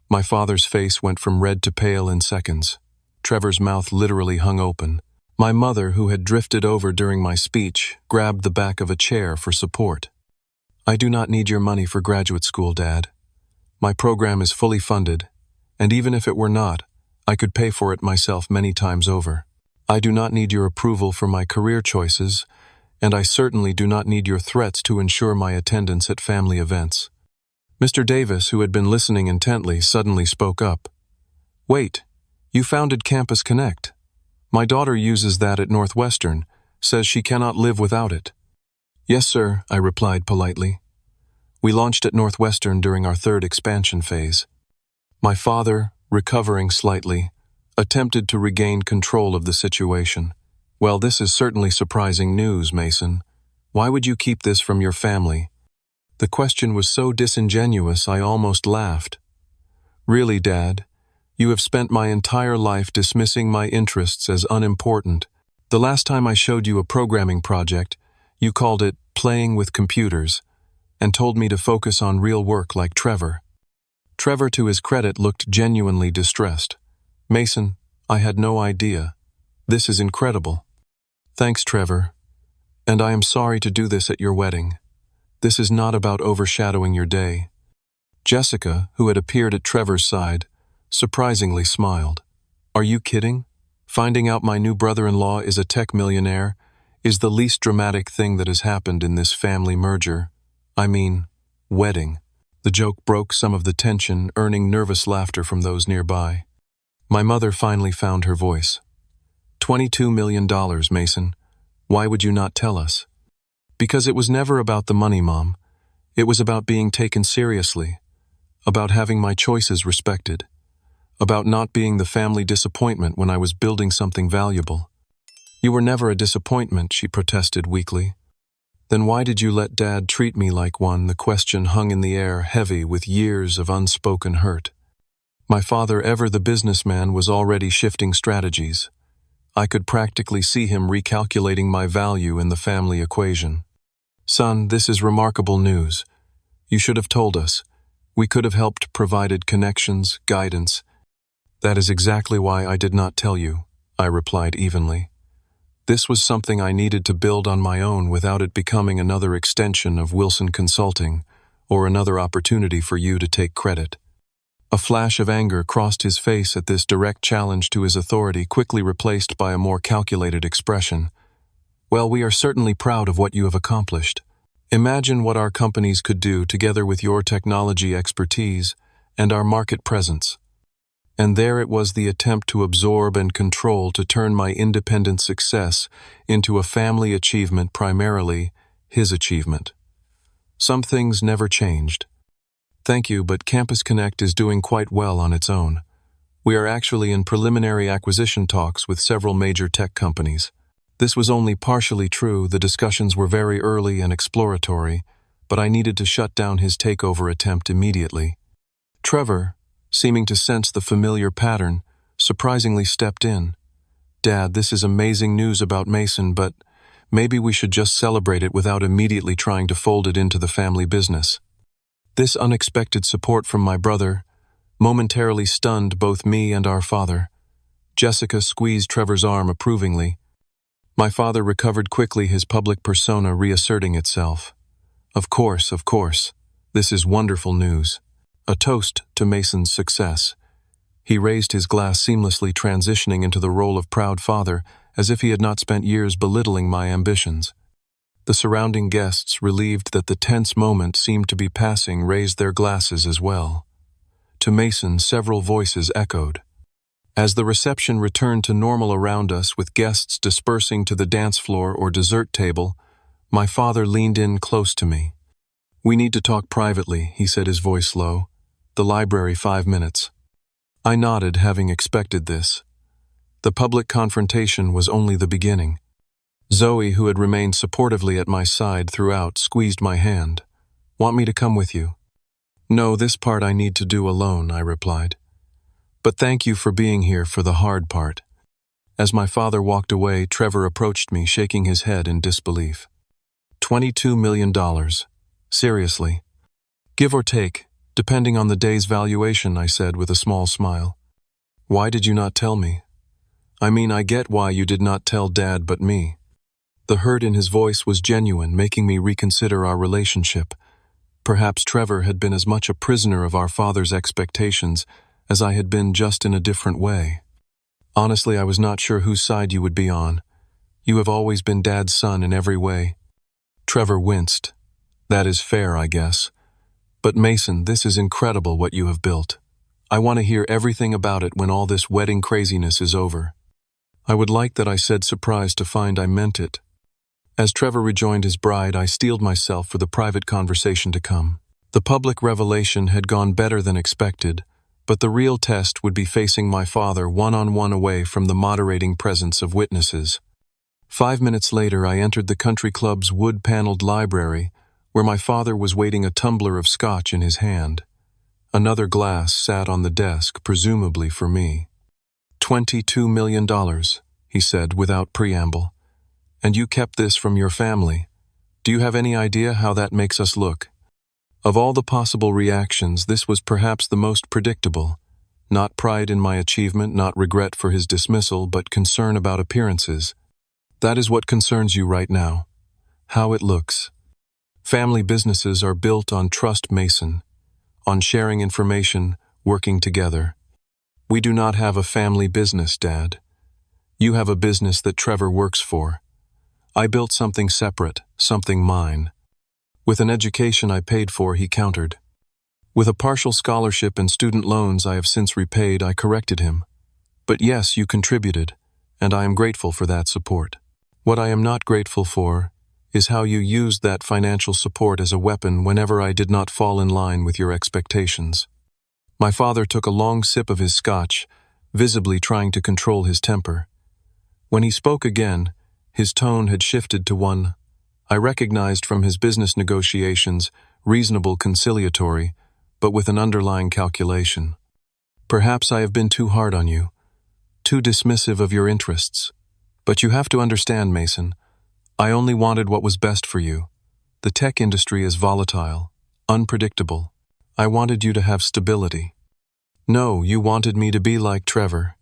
My father's face went from red to pale in seconds. Trevor's mouth literally hung open. My mother, who had drifted over during my speech, grabbed the back of a chair for support. "I do not need your money for graduate school, Dad. My program is fully funded, and even if it were not, I could pay for it myself many times over. I do not need your approval for my career choices, and I certainly do not need your threats to ensure my attendance at family events." Mr. Davis, who had been listening intently, suddenly spoke up. "Wait, you founded Campus Connect. My daughter uses that at Northwestern, says she cannot live without it." "Yes, sir," I replied politely. "We launched at Northwestern during our 3rd expansion phase." My father, recovering slightly, attempted to regain control of the situation. "Well, this is certainly surprising news, Mason. Why would you keep this from your family?" The question was so disingenuous I almost laughed. "Really, Dad, you have spent my entire life dismissing my interests as unimportant. The last time I showed you a programming project, you called it playing with computers, and told me to focus on real work like Trevor." Trevor, to his credit, looked genuinely distressed. "Mason, I had no idea. This is incredible." "Thanks, Trevor. And I am sorry to do this at your wedding. This is not about overshadowing your day." Jessica, who had appeared at Trevor's side, surprisingly smiled. "Are you kidding? Finding out my new brother-in-law is a tech millionaire is the least dramatic thing that has happened in this family merger. I mean, wedding." The joke broke some of the tension, earning nervous laughter from those nearby. My mother finally found her voice. $22 million, Mason. Why would you not tell us? Because it was never about the money, Mom. It was about being taken seriously, about having my choices respected, about not being the family disappointment when I was building something valuable. You were never a disappointment, she protested weakly. Then why did you let Dad treat me like one? The question hung in the air, heavy with years of unspoken hurt. My father, ever the businessman, was already shifting strategies. I could practically see him recalculating my value in the family equation. Son, this is remarkable news. You should have told us. We could have helped, provided connections, guidance. That is exactly why I did not tell you, I replied evenly. This was something I needed to build on my own without it becoming another extension of Wilson Consulting or another opportunity for you to take credit. A flash of anger crossed his face at this direct challenge to his authority, quickly replaced by a more calculated expression. Well, we are certainly proud of what you have accomplished. Imagine what our companies could do together with your technology expertise and our market presence. And there it was, the attempt to absorb and control, to turn my independent success into a family achievement, primarily his achievement. Some things never changed. Thank you, but Campus Connect is doing quite well on its own. We are actually in preliminary acquisition talks with several major tech companies. This was only partially true. The discussions were very early and exploratory, but I needed to shut down his takeover attempt immediately. Trevor, seeming to sense the familiar pattern, surprisingly stepped in. Dad, this is amazing news about Mason, but maybe we should just celebrate it without immediately trying to fold it into the family business. This unexpected support from my brother momentarily stunned both me and our father. Jessica squeezed Trevor's arm approvingly. My father recovered quickly, his public persona reasserting itself. Of course. This is wonderful news. A toast to Mason's success. He raised his glass, seamlessly transitioning into the role of proud father, as if he had not spent years belittling my ambitions. The surrounding guests, relieved that the tense moment seemed to be passing, raised their glasses as well. To Mason, several voices echoed. As the reception returned to normal around us, with guests dispersing to the dance floor or dessert table, my father leaned in close to me. We need to talk privately, he said, his voice low. The library, 5 minutes. I nodded, having expected this. The public confrontation was only the beginning. Zoe, who had remained supportively at my side throughout, squeezed my hand. Want me to come with you? No, this part I need to do alone, I replied. But thank you for being here for the hard part. As my father walked away, Trevor approached me, shaking his head in disbelief. $22 million. Seriously. Give or take, depending on the day's valuation, I said with a small smile. Why did you not tell me? I mean, I get why you did not tell Dad, but me. The hurt in his voice was genuine, making me reconsider our relationship. Perhaps Trevor had been as much a prisoner of our father's expectations as I had been, just in a different way. Honestly, I was not sure whose side you would be on. You have always been Dad's son in every way. Trevor winced. That is fair, I guess. But Mason, this is incredible what you have built. I want to hear everything about it when all this wedding craziness is over. I would like that, I said, surprised to find I meant it. As Trevor rejoined his bride, I steeled myself for the private conversation to come. The public revelation had gone better than expected, but the real test would be facing my father one-on-one, away from the moderating presence of witnesses. 5 minutes later, I entered the country club's wood-paneled library, where my father was waiting, a tumbler of scotch in his hand. Another glass sat on the desk, presumably for me. $22 million, he said without preamble. And you kept this from your family. Do you have any idea how that makes us look? Of all the possible reactions, this was perhaps the most predictable. Not pride in my achievement, not regret for his dismissal, but concern about appearances. That is what concerns you right now. How it looks. Family businesses are built on trust, Mason. On sharing information, working together. We do not have a family business, Dad. You have a business that Trevor works for. I built something separate, something mine. With an education I paid for, he countered. With a partial scholarship and student loans I have since repaid, I corrected him. But yes, you contributed, and I am grateful for that support. What I am not grateful for is how you used that financial support as a weapon whenever I did not fall in line with your expectations. My father took a long sip of his scotch, visibly trying to control his temper. When he spoke again, his tone had shifted to one I recognized from his business negotiations, reasonable, conciliatory, but with an underlying calculation. Perhaps I have been too hard on you, too dismissive of your interests. But you have to understand, Mason, I only wanted what was best for you. The tech industry is volatile, unpredictable. I wanted you to have stability. No, you wanted me to be like Trevor,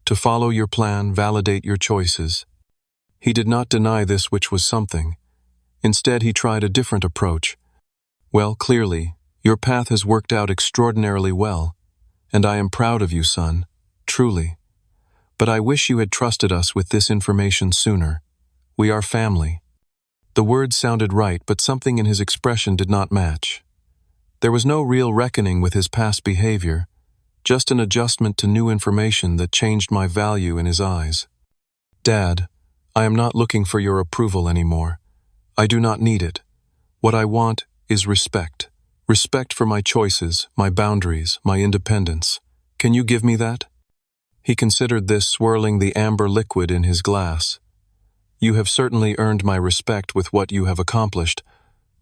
to follow your plan, validate your choices. He did not deny this, which was something. Instead, he tried a different approach. Well, clearly, your path has worked out extraordinarily well, and I am proud of you, son, truly. But I wish you had trusted us with this information sooner. We are family. The words sounded right, but something in his expression did not match. There was no real reckoning with his past behavior, just an adjustment to new information that changed my value in his eyes. Dad, I am not looking for your approval anymore. I do not need it. What I want is respect. Respect for my choices, my boundaries, my independence. Can you give me that? He considered this, swirling the amber liquid in his glass. You have certainly earned my respect with what you have accomplished,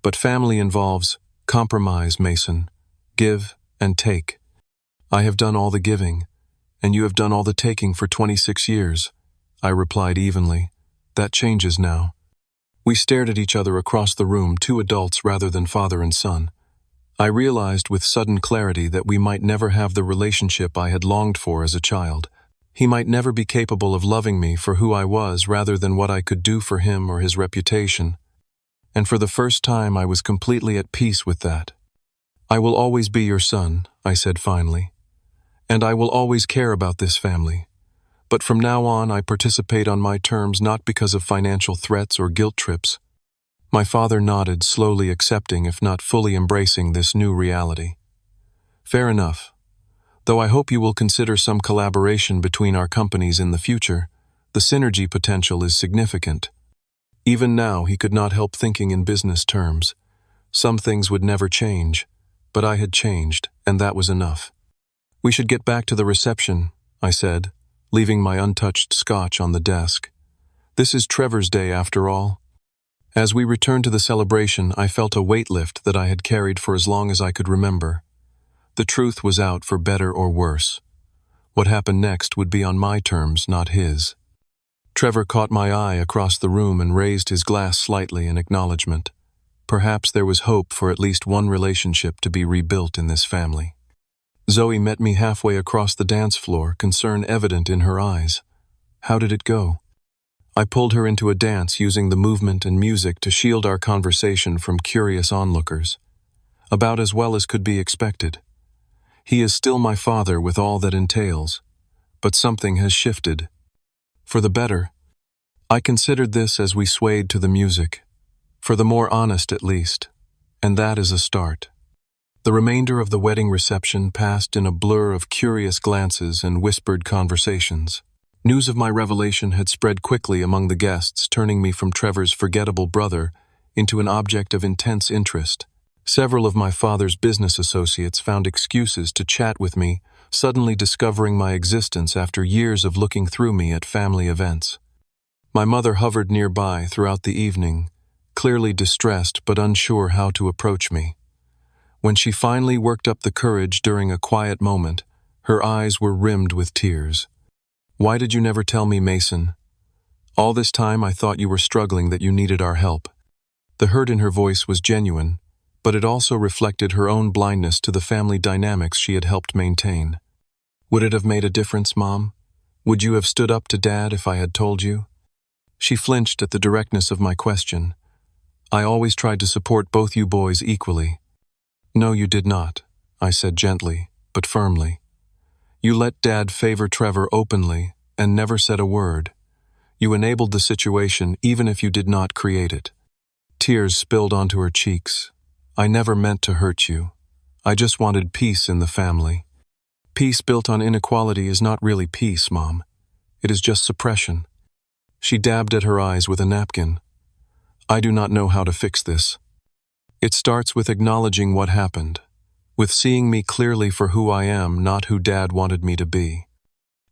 but family involves compromise, Mason. Give and take. I have done all the giving, and you have done all the taking for 26 years, I replied evenly. That changes now. We stared at each other across the room, two adults rather than father and son. I realized with sudden clarity that we might never have the relationship I had longed for as a child. He might never be capable of loving me for who I was rather than what I could do for him or his reputation. And for the first time I was completely at peace with that. I will always be your son, I said finally. And I will always care about this family. But from now on I participate on my terms, not because of financial threats or guilt trips. My father nodded, slowly accepting, if not fully embracing, this new reality. Fair enough. Though I hope you will consider some collaboration between our companies in the future, the synergy potential is significant. Even now, he could not help thinking in business terms. Some things would never change, but I had changed, and that was enough. We should get back to the reception, I said, leaving my untouched scotch on the desk. This is Trevor's day after all. As we returned to the celebration, I felt a weight lift that I had carried for as long as I could remember. The truth was out, for better or worse. What happened next would be on my terms, not his. Trevor caught my eye across the room and raised his glass slightly in acknowledgement. Perhaps there was hope for at least one relationship to be rebuilt in this family. Zoe met me halfway across the dance floor, concern evident in her eyes. How did it go? I pulled her into a dance using the movement and music to shield our conversation from curious onlookers. About as well as could be expected. He is still my father with all that entails, but something has shifted. For the better. I considered this as we swayed to the music. For the more honest at least, and that is a start. The remainder of the wedding reception passed in a blur of curious glances and whispered conversations. News of my revelation had spread quickly among the guests, turning me from Trevor's forgettable brother into an object of intense interest. Several of my father's business associates found excuses to chat with me, suddenly discovering my existence after years of looking through me at family events. My mother hovered nearby throughout the evening, clearly distressed but unsure how to approach me. When she finally worked up the courage during a quiet moment, her eyes were rimmed with tears. Why did you never tell me, Mason? All this time I thought you were struggling, that you needed our help. The hurt in her voice was genuine, but it also reflected her own blindness to the family dynamics she had helped maintain. Would it have made a difference, Mom? Would you have stood up to Dad if I had told you? She flinched at the directness of my question. I always tried to support both you boys equally. No, you did not, I said gently, but firmly. You let Dad favor Trevor openly and never said a word. You enabled the situation even if you did not create it. Tears spilled onto her cheeks. I never meant to hurt you. I just wanted peace in the family. Peace built on inequality is not really peace, Mom. It is just suppression. She dabbed at her eyes with a napkin. I do not know how to fix this. It starts with acknowledging what happened, with seeing me clearly for who I am, not who Dad wanted me to be.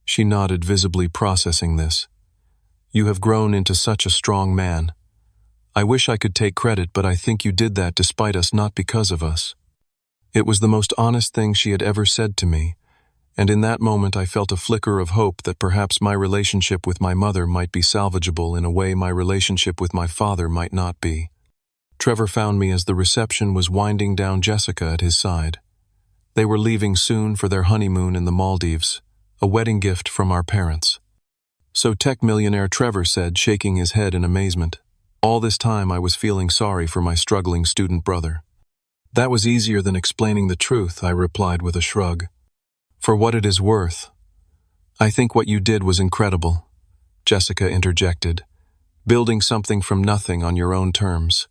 She nodded, visibly processing this. You have grown into such a strong man. I wish I could take credit, but I think you did that despite us, not because of us. It was the most honest thing she had ever said to me, and in that moment I felt a flicker of hope that perhaps my relationship with my mother might be salvageable in a way my relationship with my father might not be. Trevor found me as the reception was winding down, Jessica at his side. They were leaving soon for their honeymoon in the Maldives, a wedding gift from our parents. So tech millionaire, Trevor said, shaking his head in amazement. All this time I was feeling sorry for my struggling student brother. That was easier than explaining the truth, I replied with a shrug. For what it is worth, I think what you did was incredible, Jessica interjected. Building something from nothing on your own terms.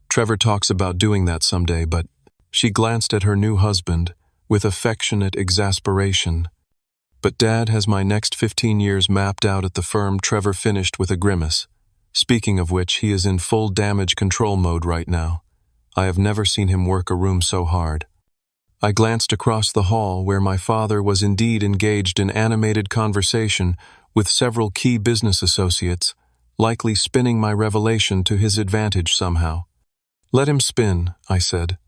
Trevor talks about doing that someday, but she glanced at her new husband with affectionate exasperation. But Dad has my next 15 years mapped out at the firm, Trevor finished with a grimace. Speaking of which, he is in full damage control mode right now. I have never seen him work a room so hard. I glanced across the hall where my father was indeed engaged in animated conversation with several key business associates, likely spinning my revelation to his advantage somehow. Let him spin, I said.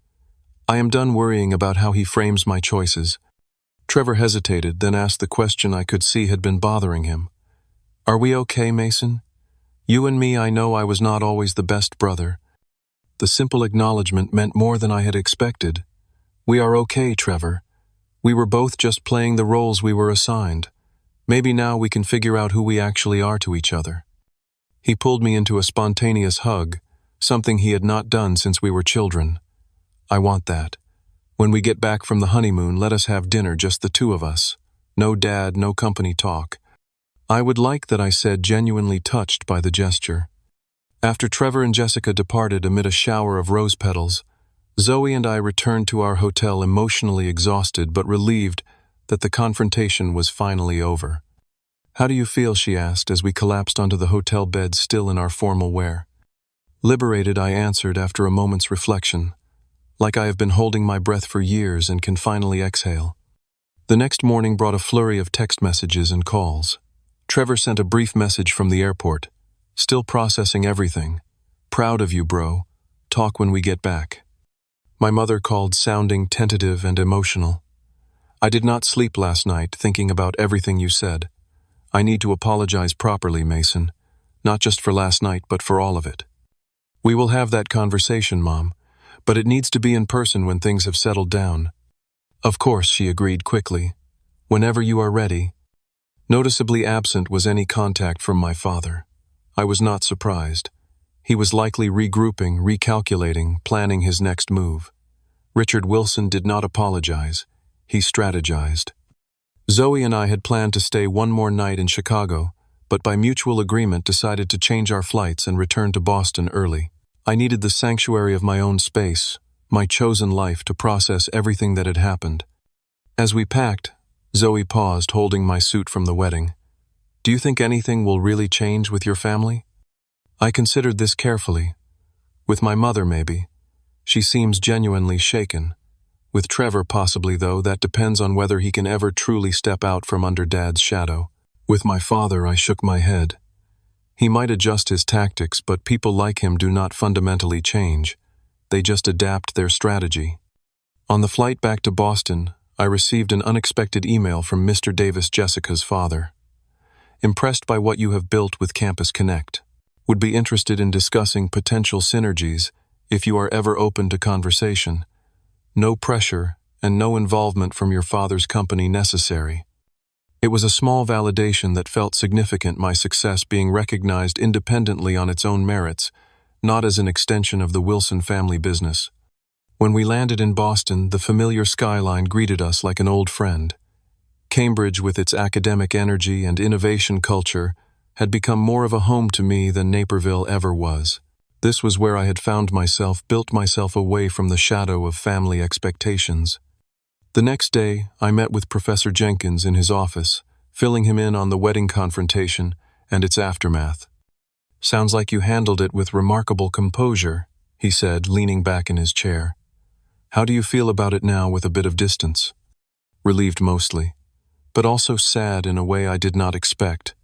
I am done worrying about how he frames my choices. Trevor hesitated, then asked the question I could see had been bothering him. Are we okay, Mason? You and me, I know I was not always the best brother. The simple acknowledgement meant more than I had expected. We are okay, Trevor. We were both just playing the roles we were assigned. Maybe now we can figure out who we actually are to each other. He pulled me into a spontaneous hug, something he had not done since we were children. I want that. When we get back from the honeymoon, let us have dinner, just the two of us. No Dad, no company talk. I would like that, I said, genuinely touched by the gesture. After Trevor and Jessica departed amid a shower of rose petals, Zoe and I returned to our hotel emotionally exhausted but relieved that the confrontation was finally over. How do you feel, she asked as we collapsed onto the hotel bed, still in our formal wear. Liberated, I answered after a moment's reflection. Like I have been holding my breath for years and can finally exhale. The next morning brought a flurry of text messages and calls. Trevor sent a brief message from the airport. Still processing everything. Proud of you, bro. Talk when we get back. My mother called, sounding tentative and emotional. I did not sleep last night thinking about everything you said. I need to apologize properly, Mason. Not just for last night, but for all of it. We will have that conversation, Mom. But it needs to be in person when things have settled down. Of course, she agreed quickly. Whenever you are ready. Noticeably absent was any contact from my father. I was not surprised. He was likely regrouping, recalculating, planning his next move. Richard Wilson did not apologize. He strategized. Zoe and I had planned to stay one more night in Chicago, but by mutual agreement decided to change our flights and return to Boston early. I needed the sanctuary of my own space, my chosen life, to process everything that had happened. As we packed, Zoe paused, holding my suit from the wedding. Do you think anything will really change with your family? I considered this carefully. With my mother, maybe. She seems genuinely shaken. With Trevor, possibly, though, that depends on whether he can ever truly step out from under Dad's shadow. With my father, I shook my head. He might adjust his tactics, but people like him do not fundamentally change. They just adapt their strategy. On the flight back to Boston, I received an unexpected email from Mr. Davis, Jessica's father. Impressed by what you have built with Campus Connect. Would be interested in discussing potential synergies if you are ever open to conversation. No pressure and no involvement from your father's company necessary. It was a small validation that felt significant, my success being recognized independently on its own merits, not as an extension of the Wilson family business. When we landed in Boston, the familiar skyline greeted us like an old friend. Cambridge, with its academic energy and innovation culture, had become more of a home to me than Naperville ever was. This was where I had found myself, built myself away from the shadow of family expectations. The next day, I met with Professor Jenkins in his office, filling him in on the wedding confrontation and its aftermath. "Sounds like you handled it with remarkable composure," he said, leaning back in his chair. "How do you feel about it now with a bit of distance?" "Relieved mostly, but also sad in a way I did not expect.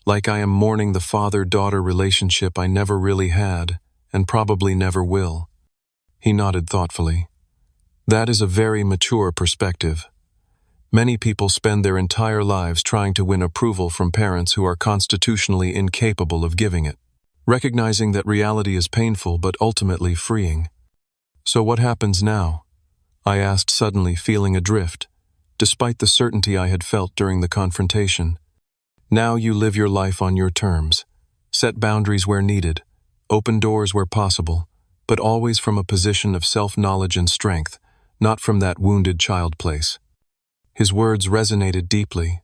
Like I am mourning the father-daughter relationship I never really had, and probably never will." He nodded thoughtfully. "That is a very mature perspective. Many people spend their entire lives trying to win approval from parents who are constitutionally incapable of giving it. Recognizing that reality is painful but ultimately freeing." "So what happens now?" I asked, suddenly feeling adrift, despite the certainty I had felt during the confrontation. "Now you live your life on your terms. Set boundaries where needed, open doors where possible, but always from a position of self-knowledge and strength, not from that wounded child place." His words resonated deeply.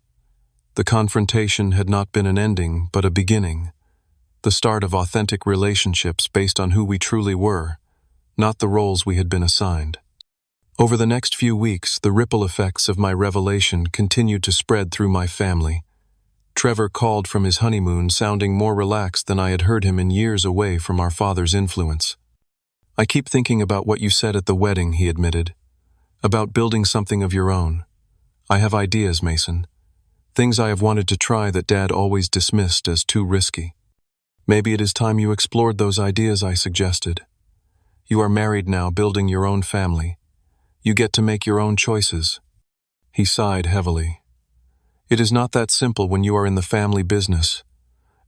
The confrontation had not been an ending, but a beginning. The start of authentic relationships based on who we truly were, not the roles we had been assigned. Over the next few weeks, the ripple effects of my revelation continued to spread through my family. Trevor called from his honeymoon sounding more relaxed than I had heard him in years away from our father's influence. "I keep thinking about what you said at the wedding," he admitted. "About building something of your own. I have ideas, Mason. Things I have wanted to try that Dad always dismissed as too risky. Maybe it is time you explored those ideas I suggested. You are married now, building your own family. You get to make your own choices." He sighed heavily. "It is not that simple when you are in the family business.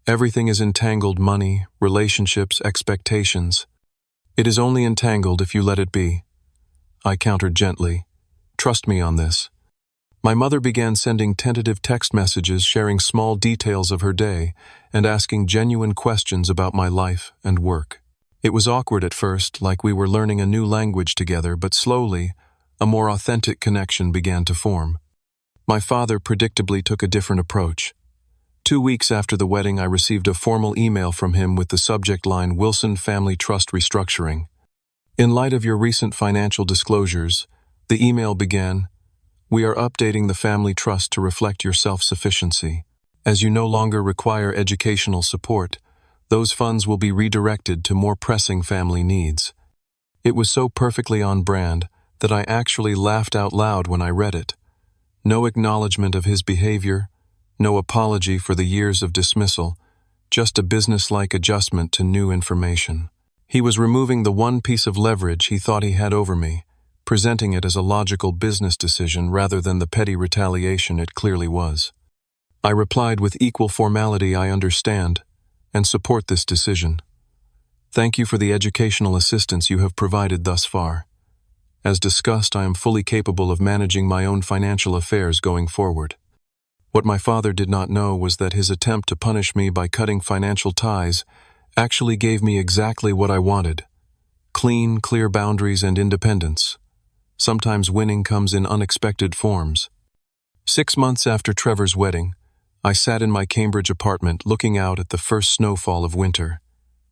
Everything is entangled: money, relationships, expectations. It is only entangled if you let it be." I countered gently. "Trust me on this." My mother began sending tentative text messages sharing small details of her day and asking genuine questions about my life and work. It was awkward at first, like we were learning a new language together, but slowly, a more authentic connection began to form. My father predictably took a different approach. 2 weeks after the wedding, I received a formal email from him with the subject line, "Wilson Family Trust Restructuring." "In light of your recent financial disclosures," the email began, "we are updating the family trust to reflect your self-sufficiency. As you no longer require educational support, those funds will be redirected to more pressing family needs." It was so perfectly on brand that I actually laughed out loud when I read it. No acknowledgement of his behavior, no apology for the years of dismissal, just a business-like adjustment to new information. He was removing the one piece of leverage he thought he had over me, presenting it as a logical business decision rather than the petty retaliation it clearly was. I replied with equal formality, "I understand and support this decision. Thank you for the educational assistance you have provided thus far. As discussed, I am fully capable of managing my own financial affairs going forward." What my father did not know was that his attempt to punish me by cutting financial ties actually gave me exactly what I wanted: clean, clear boundaries and independence. Sometimes winning comes in unexpected forms. 6 months after Trevor's wedding, I sat in my Cambridge apartment looking out at the first snowfall of winter.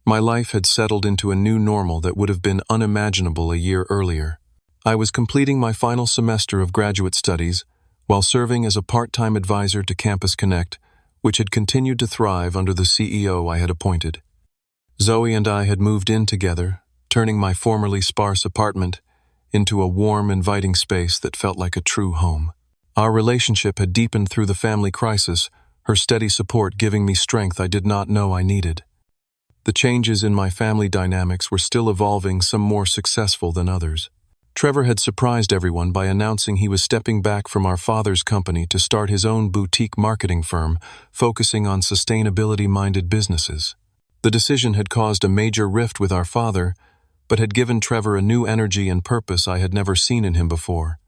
My life had settled into a new normal that would have been unimaginable a year earlier. I was completing my final semester of graduate studies while serving as a part-time advisor to Campus Connect, which had continued to thrive under the CEO I had appointed. Zoe and I had moved in together, turning my formerly sparse apartment into a warm, inviting space that felt like a true home. Our relationship had deepened through the family crisis, her steady support giving me strength I did not know I needed. The changes in my family dynamics were still evolving, some more successful than others. Trevor had surprised everyone by announcing he was stepping back from our father's company to start his own boutique marketing firm, focusing on sustainability-minded businesses. The decision had caused a major rift with our father, but had given Trevor a new energy and purpose I had never seen in him before.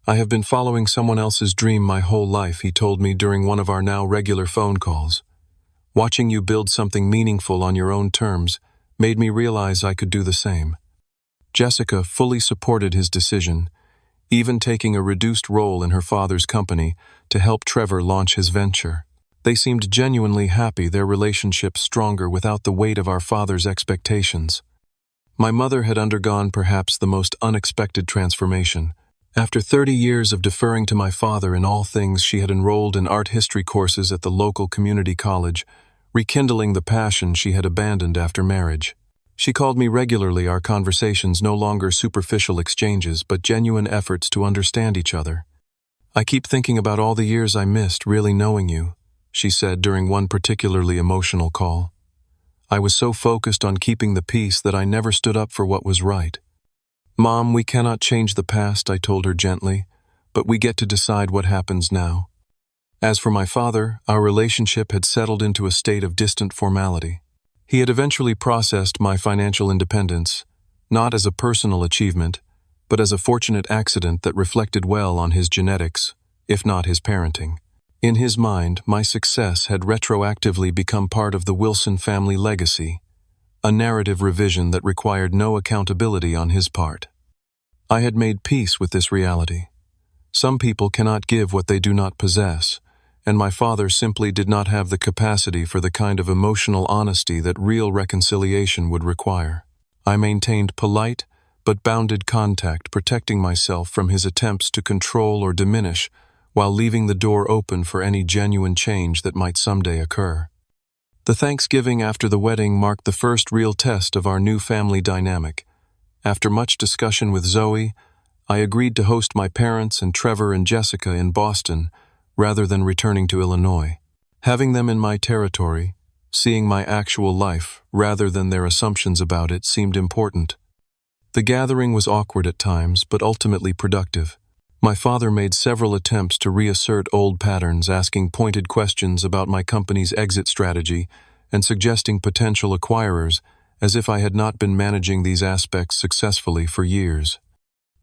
"I have been following someone else's dream my whole life," he told me during one of our now regular phone calls. "Watching you build something meaningful on your own terms made me realize I could do the same." Jessica fully supported his decision, even taking a reduced role in her father's company to help Trevor launch his venture. They seemed genuinely happy, their relationship stronger without the weight of our father's expectations. My mother had undergone perhaps the most unexpected transformation, After 30 years of deferring to my father in all things, she had enrolled in art history courses at the local community college, rekindling the passion she had abandoned after marriage. She called me regularly, our conversations no longer superficial exchanges, but genuine efforts to understand each other. "I keep thinking about all the years I missed really knowing you," she said during one particularly emotional call. "I was so focused on keeping the peace that I never stood up for what was right." "Mom, we cannot change the past," I told her gently, "but we get to decide what happens now." As for my father, our relationship had settled into a state of distant formality. He had eventually processed my financial independence, not as a personal achievement, but as a fortunate accident that reflected well on his genetics, if not his parenting. In his mind, my success had retroactively become part of the Wilson family legacy, a narrative revision that required no accountability on his part. I had made peace with this reality. Some people cannot give what they do not possess, and my father simply did not have the capacity for the kind of emotional honesty that real reconciliation would require. I maintained polite but bounded contact, protecting myself from his attempts to control or diminish, while leaving the door open for any genuine change that might someday occur. The Thanksgiving after the wedding marked the first real test of our new family dynamic. After much discussion with Zoe, I agreed to host my parents and Trevor and Jessica in Boston, rather than returning to Illinois. Having them in my territory, seeing my actual life rather than their assumptions about it, seemed important. The gathering was awkward at times, but ultimately productive. My father made several attempts to reassert old patterns, asking pointed questions about my company's exit strategy and suggesting potential acquirers, as if I had not been managing these aspects successfully for years.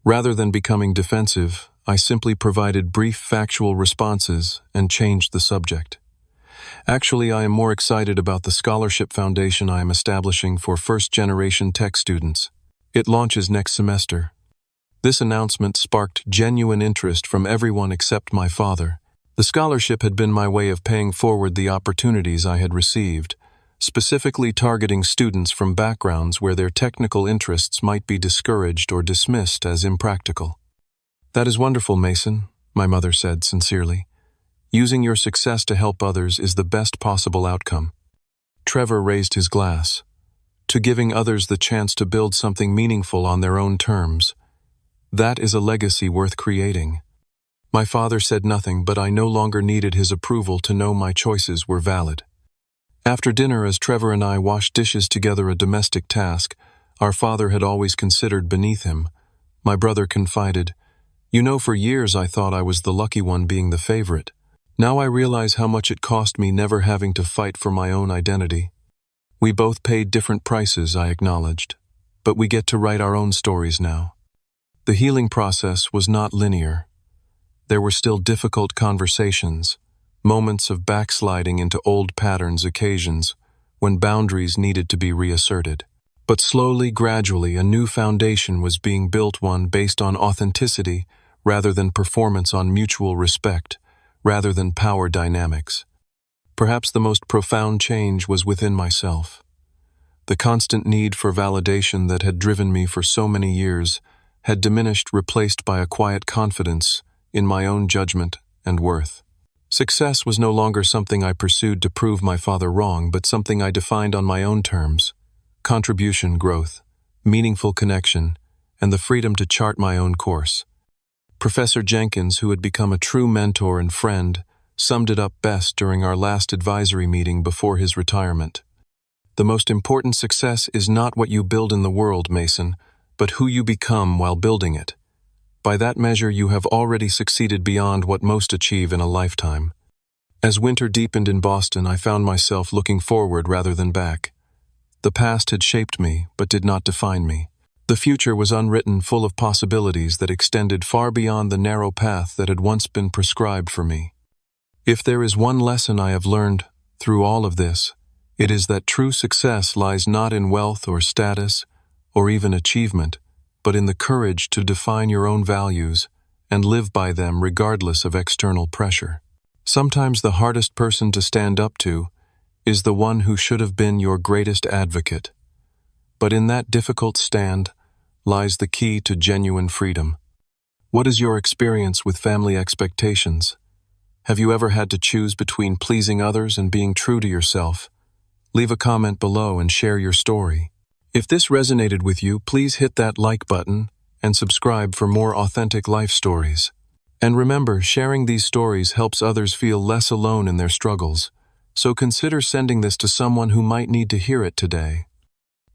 Rather than becoming defensive, I simply provided brief factual responses and changed the subject. "Actually, I am more excited about the scholarship foundation I am establishing for first-generation tech students. It launches next semester." This announcement sparked genuine interest from everyone except my father. The scholarship had been my way of paying forward the opportunities I had received, specifically targeting students from backgrounds where their technical interests might be discouraged or dismissed as impractical. "That is wonderful, Mason," my mother said sincerely. "Using your success to help others is the best possible outcome." Trevor raised his glass. "To giving others the chance to build something meaningful on their own terms. That is a legacy worth creating." My father said nothing, but I no longer needed his approval to know my choices were valid. After dinner, as Trevor and I washed dishes together, a domestic task our father had always considered beneath him, my brother confided, "You know, for years I thought I was the lucky one, being the favorite. Now I realize how much it cost me never having to fight for my own identity." "We both paid different prices," I acknowledged, "but we get to write our own stories now." The healing process was not linear. There were still difficult conversations, moments of backsliding into old patterns, occasions when boundaries needed to be reasserted. But slowly, gradually, a new foundation was being built, one based on authenticity rather than performance, on mutual respect rather than power dynamics. Perhaps the most profound change was within myself. The constant need for validation that had driven me for so many years had diminished, replaced by a quiet confidence in my own judgment and worth. Success was no longer something I pursued to prove my father wrong, but something I defined on my own terms: contribution, growth, meaningful connection, and the freedom to chart my own course. Professor Jenkins, who had become a true mentor and friend, summed it up best during our last advisory meeting before his retirement. "The most important success is not what you build in the world, Mason, but who you become while building it. By that measure, you have already succeeded beyond what most achieve in a lifetime." As winter deepened in Boston, I found myself looking forward rather than back. The past had shaped me, but did not define me. The future was unwritten, full of possibilities that extended far beyond the narrow path that had once been prescribed for me. If there is one lesson I have learned through all of this, it is that true success lies not in wealth or status or even achievement, but in the courage to define your own values and live by them regardless of external pressure. Sometimes the hardest person to stand up to is the one who should have been your greatest advocate. But in that difficult stand lies the key to genuine freedom. What is your experience with family expectations? Have you ever had to choose between pleasing others and being true to yourself? Leave a comment below and share your story. If this resonated with you, please hit that like button and subscribe for more authentic life stories. And remember, sharing these stories helps others feel less alone in their struggles, so consider sending this to someone who might need to hear it today.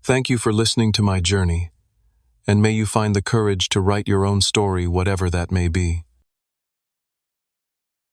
Thank you for listening to my journey, and may you find the courage to write your own story, whatever that may be.